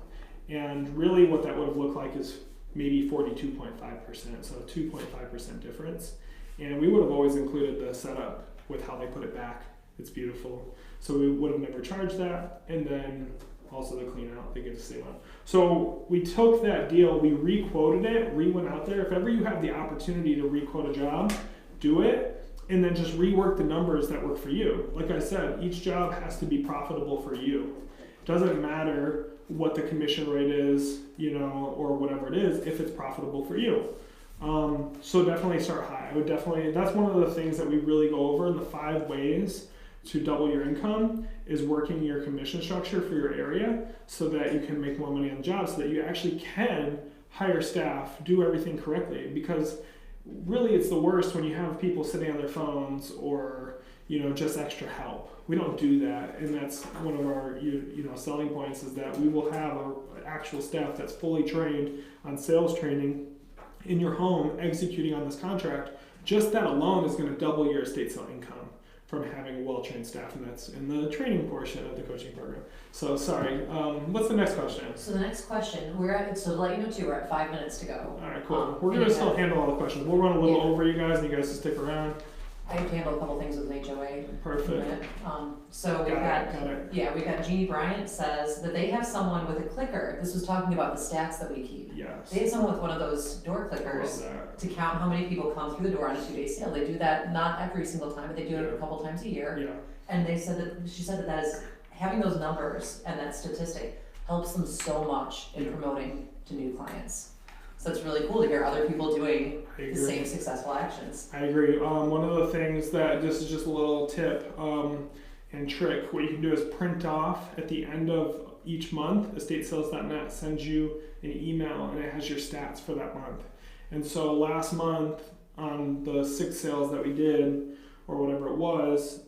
And really what that would have looked like is maybe 42.5%, so a 2.5% difference. And we would have always included the setup with how they put it back. It's beautiful. So we would have never charged that. And then also the clean out, they get the same amount. So we took that deal, we re-quoted it, went out there. If ever you have the opportunity to re-quote a job, do it, and then just rework the numbers that work for you. Like I said, each job has to be profitable for you. It doesn't matter what the commission rate is, or whatever it is, if it's profitable for you. So definitely start high. That's one of the things that we really go over in the 5 ways to double your income is working your commission structure for your area so that you can make more money on the job so that you actually can hire staff, do everything correctly. Because really it's the worst when you have people sitting on their phones or, just extra help. We don't do that. And that's one of our, selling points is that we will have an actual staff that's fully trained on sales training in your home executing on this contract. Just that alone is going to double your estate sale income from having a well-trained staff, and that's in the training portion of the coaching program. So sorry, what's the next question? So the next question, so to let you know too, we're at 5 minutes to go. All right, cool. We're going to still handle all the questions. We'll run a little over you guys, and you guys to stick around. I have to handle a couple things with an HOA. Perfect. So we got Jeannie Bryant says that they have someone with a clicker. This was talking about the stats that we keep. Yes. They have someone with one of those door clickers to count how many people come through the door on a 2-day sale. They do that not every single time, but they do it a couple times a year. Yeah. And she said that is having those numbers and that statistic helps them so much in promoting to new clients. So it's really cool to hear other people doing the same successful actions. I agree. One of the things that, this is just a little tip and trick, what you can do is print off at the end of each month, estatesales.net sends you an email and it has your stats for that month. And so last month on the 6 sales that we did, or whatever it was,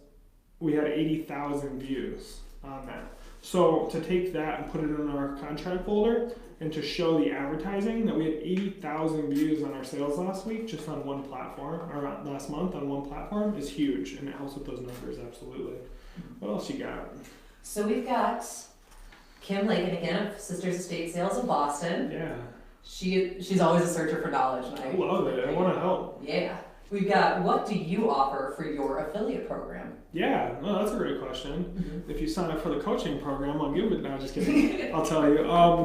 we had 80,000 views on that. So to take that and put it in our contract folder and to show the advertising that we had 80,000 views on our sales last week just on one platform, or last month on one platform is huge, and it helps with those numbers, absolutely. What else you got? So we've got Kim Lakin again of Sisters Estate Sales in Boston. Yeah. She's always a searcher for knowledge. And I love it. I want to help. Yeah. We've got, what do you offer for your affiliate program? Yeah, no, that's a great question. Mm-hmm. If you sign up for the coaching program, I'll give it. No, just kidding. I'll tell you.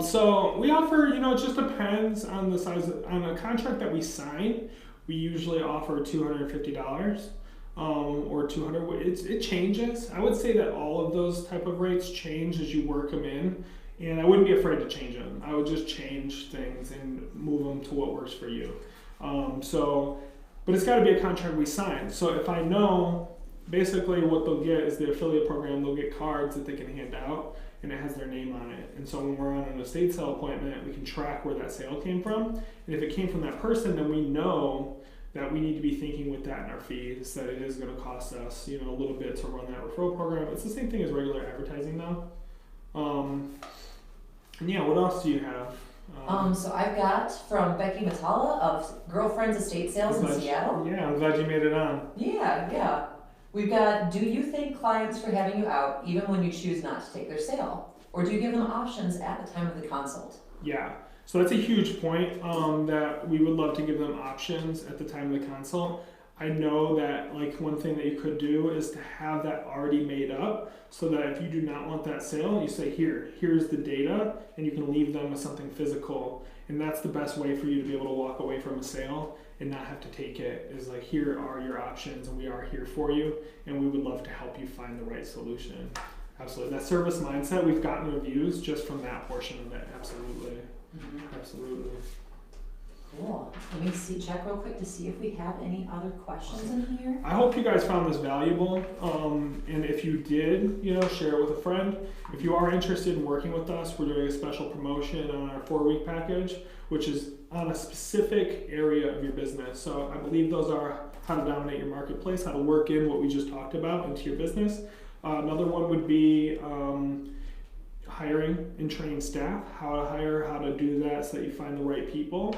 So we offer, it just depends on the size. On a contract that we sign, we usually offer $250 or $200. It changes. I would say that all of those type of rates change as you work them in. And I wouldn't be afraid to change them. I would just change things and move them to what works for you. But it's got to be a contract we sign. So if I know, basically what they'll get is the affiliate program, they'll get cards that they can hand out, and it has their name on it. And so when we're on an estate sale appointment, we can track where that sale came from. And if it came from that person, then we know that we need to be thinking with that in our fees, that it is going to cost us, a little bit to run that referral program. It's the same thing as regular advertising though. And yeah, what else do you have? So I've got from Becky Matala of Girlfriends Estate Sales in Seattle. Yeah, I'm glad you made it on. Yeah. We've got, do you thank clients for having you out even when you choose not to take their sale? Or do you give them options at the time of the consult? Yeah, so that's a huge point, that we would love to give them options at the time of the consult. I know that like one thing that you could do is to have that already made up so that if you do not want that sale, you say, here's the data, and you can leave them with something physical. And that's the best way for you to be able to walk away from a sale and not have to take it, is like, here are your options and we are here for you and we would love to help you find the right solution. Absolutely. That service mindset, we've gotten reviews just from that portion of it. Absolutely. Absolutely. Cool. Let me check real quick to see if we have any other questions in here. I hope you guys found this valuable. And if you did, share it with a friend. If you are interested in working with us, we're doing a special promotion on our 4-week package, which is on a specific area of your business. So I believe those are how to dominate your marketplace, how to work in what we just talked about into your business. Another one would be hiring and training staff, how to hire, how to do that so that you find the right people.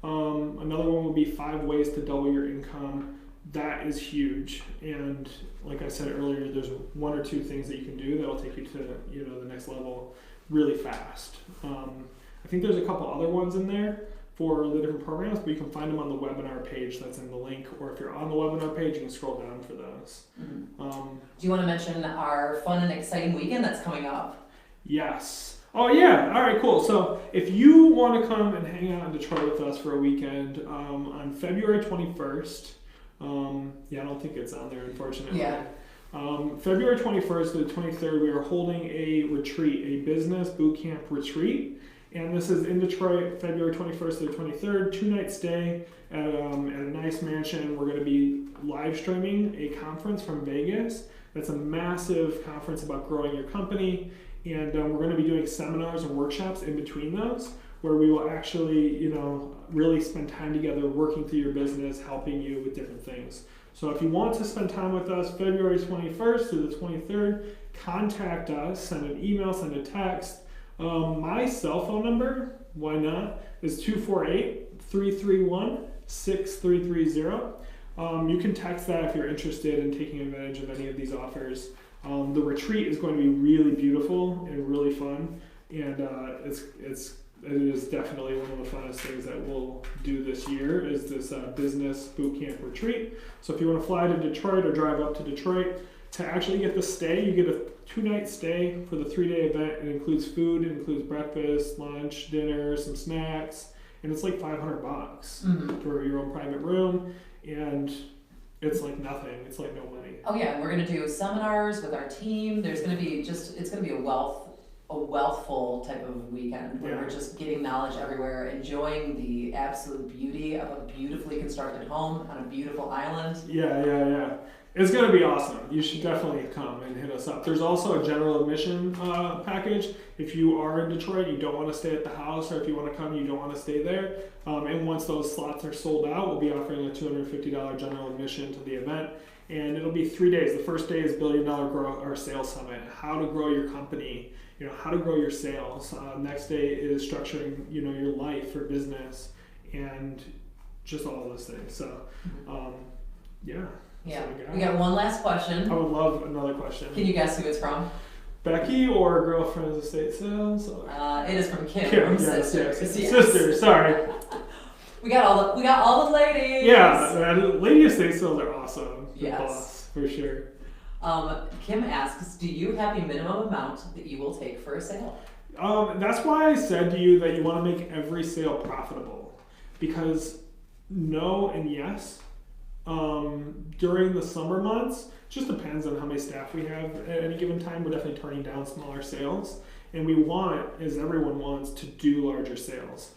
Another one would be 5 ways to double your income. That is huge. And like I said earlier, there's 1 or 2 things that you can do that'll take you to the next level really fast. I think there's a couple other ones in there for the different programs, but you can find them on the webinar page that's in the link, or if you're on the webinar page, you can scroll down for those. Do you want to mention our fun and exciting weekend that's coming up? Yes. Oh yeah, all right, cool. So if you want to come and hang out in Detroit with us for a weekend, on February 21st, I don't think it's on there, unfortunately. Yeah. February 21st to the 23rd, we are holding a retreat, a business boot camp retreat. And this is in Detroit, February 21st to the 23rd, 2-night stay at a nice mansion. We're going to be live streaming a conference from Vegas. That's a massive conference about growing your company. And we're going to be doing seminars and workshops in between those, where we will actually, really spend time together working through your business, helping you with different things. So if you want to spend time with us February 21st through the 23rd, contact us, send an email, send a text. My cell phone number, why not, is 248-331-6330. You can text that if you're interested in taking advantage of any of these offers. The retreat is going to be really beautiful and really fun, and it is definitely one of the funnest things that we'll do this year is this business boot camp retreat. So if you want to fly to Detroit or drive up to Detroit, to actually get the stay, you get a 2-night stay for the 3-day event. It includes food, it includes breakfast, lunch, dinner, some snacks, and it's like $500 for your own private room, and it's like nothing. It's like no money. Oh yeah, we're gonna do seminars with our team. There's gonna be it's gonna be a wealthful type of weekend where we're just getting knowledge everywhere, enjoying the absolute beauty of a beautifully constructed home on a beautiful island. Yeah. It's going to be awesome. You should definitely come and hit us up. There's also a general admission package. If you are in Detroit, you don't want to stay at the house, or if you want to come, you don't want to stay there. And once those slots are sold out, we'll be offering a $250 general admission to the event. And it'll be 3 days. The first day is $1 Billion Sales Summit, how to grow your company, how to grow your sales. Next day is structuring, your life for business, and just all those things. So, yeah. Yeah, we got one last question. I would love another question. Can you guess who it's from? Becky or Girlfriends Estate Sales? It is from Kim from Sisters. Yes. Sisters, sorry. we got all the ladies. Yeah, lady estate sales are awesome. Yes, boss, for sure. Kim asks, do you have a minimum amount that you will take for a sale? That's why I said to you that you want to make every sale profitable, because no and yes. During the summer months, just depends on how many staff we have at any given time. We're definitely turning down smaller sales, and we want, as everyone wants, to do larger sales.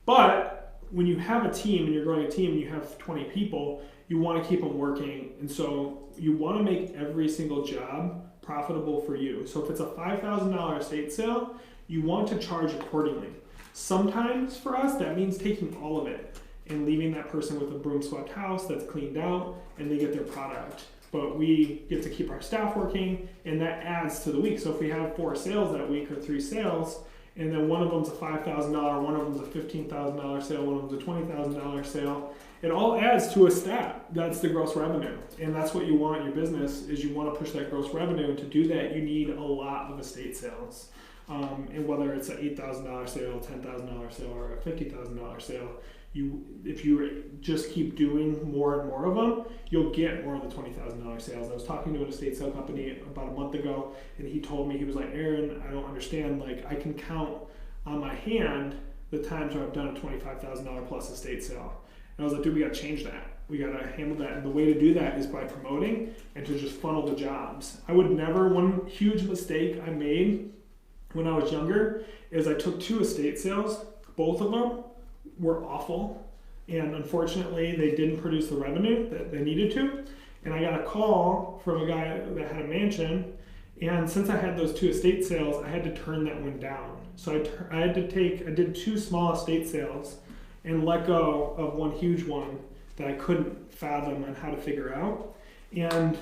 But when you have a team and you're growing a team and you have 20 people, you want to keep them working, and so you want to make every single job profitable for you. So if it's a $5,000 estate sale, you want to charge accordingly. Sometimes for us, that means taking all of it and leaving that person with a broom swept house that's cleaned out, and they get their product. But we get to keep our staff working, and that adds to the week. So if we have 4 sales that week or 3 sales, and then one of them's a $5,000, one of them's a $15,000 sale, one of them's a $20,000 sale. It all adds to a stat. That's the gross revenue, and that's what you want in your business. Is you want to push that gross revenue, and to do that, you need a lot of estate sales. And whether it's an $8,000 sale, $10,000 sale, or a $50,000 sale, if you just keep doing more and more of them, you'll get more of the $20,000 sales. I was talking to an estate sale company about a month ago, and he told me, he was like, Aaron, I don't understand. Like, I can count on my hand the times where I've done a $25,000 plus estate sale. And I was like, dude, we got to change that. We got to handle that. And the way to do that is by promoting and to just funnel the jobs. One huge mistake I made when I was younger is I took 2 estate sales. Both of them were awful, and unfortunately they didn't produce the revenue that they needed to. And I got a call from a guy that had a mansion, and since I had those 2 estate sales, I had to turn that one down. So I did 2 small estate sales and let go of one huge one that I couldn't fathom on how to figure out. And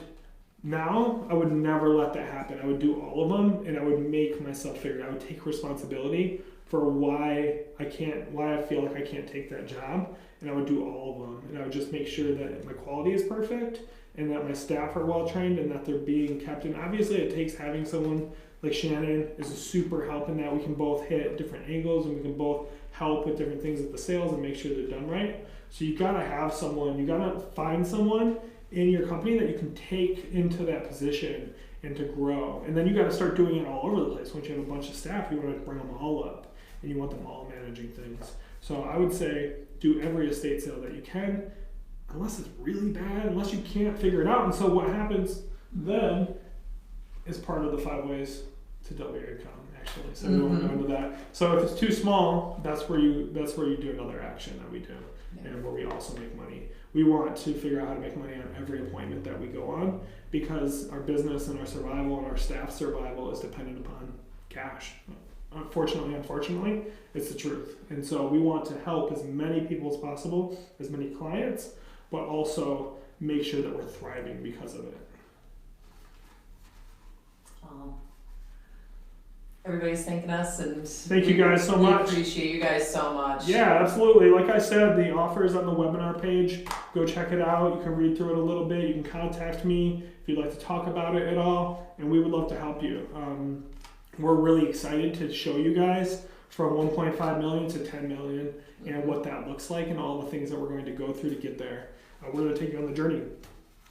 now I would never let that happen. I would do all of them, and I would make myself figure it out. I would take responsibility for why I feel like I can't take that job, and I would do all of them. And I would just make sure that my quality is perfect, and that my staff are well trained, and that they're being kept. And obviously it takes having someone like Shannon is a super help in that. We can both hit different angles, and we can both help with different things with the sales and make sure they're done right. So you gotta have someone, you gotta find someone in your company that you can take into that position and to grow. And then you gotta start doing it all over the place. Once you have a bunch of staff, you wanna bring them all up, and you want them all managing things. So I would say do every estate sale that you can, unless it's really bad, unless you can't figure it out. And so what happens then is part of the 5 ways to double your income, actually. So we won't go into that. So if it's too small, that's where you do another action that we do, and where we also make money. We want to figure out how to make money on every appointment that we go on, because our business and our survival and our staff survival is dependent upon cash. Unfortunately, it's the truth. And so we want to help as many people as possible, as many clients, but also make sure that we're thriving because of it. Everybody's thanking us, and thank you guys so much. We appreciate you guys so much. Yeah, absolutely. Like I said, the offer is on the webinar page. Go check it out. You can read through it a little bit. You can contact me if you'd like to talk about it at all, and we would love to help you. We're really excited to show you guys from 1.5 million to 10 million and what that looks like and all the things that we're going to go through to get there. We're going to take you on the journey.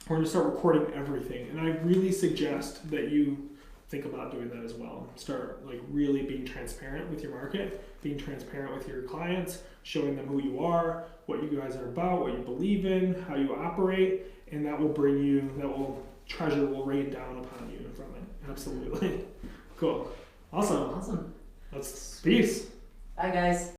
We're going to start recording everything, and I really suggest that you think about doing that as well. Start really being transparent with your market, being transparent with your clients, showing them who you are, what you guys are about, what you believe in, how you operate, and treasure will rain down upon you from it. Absolutely. Cool. Awesome. Awesome. Peace. Bye, guys.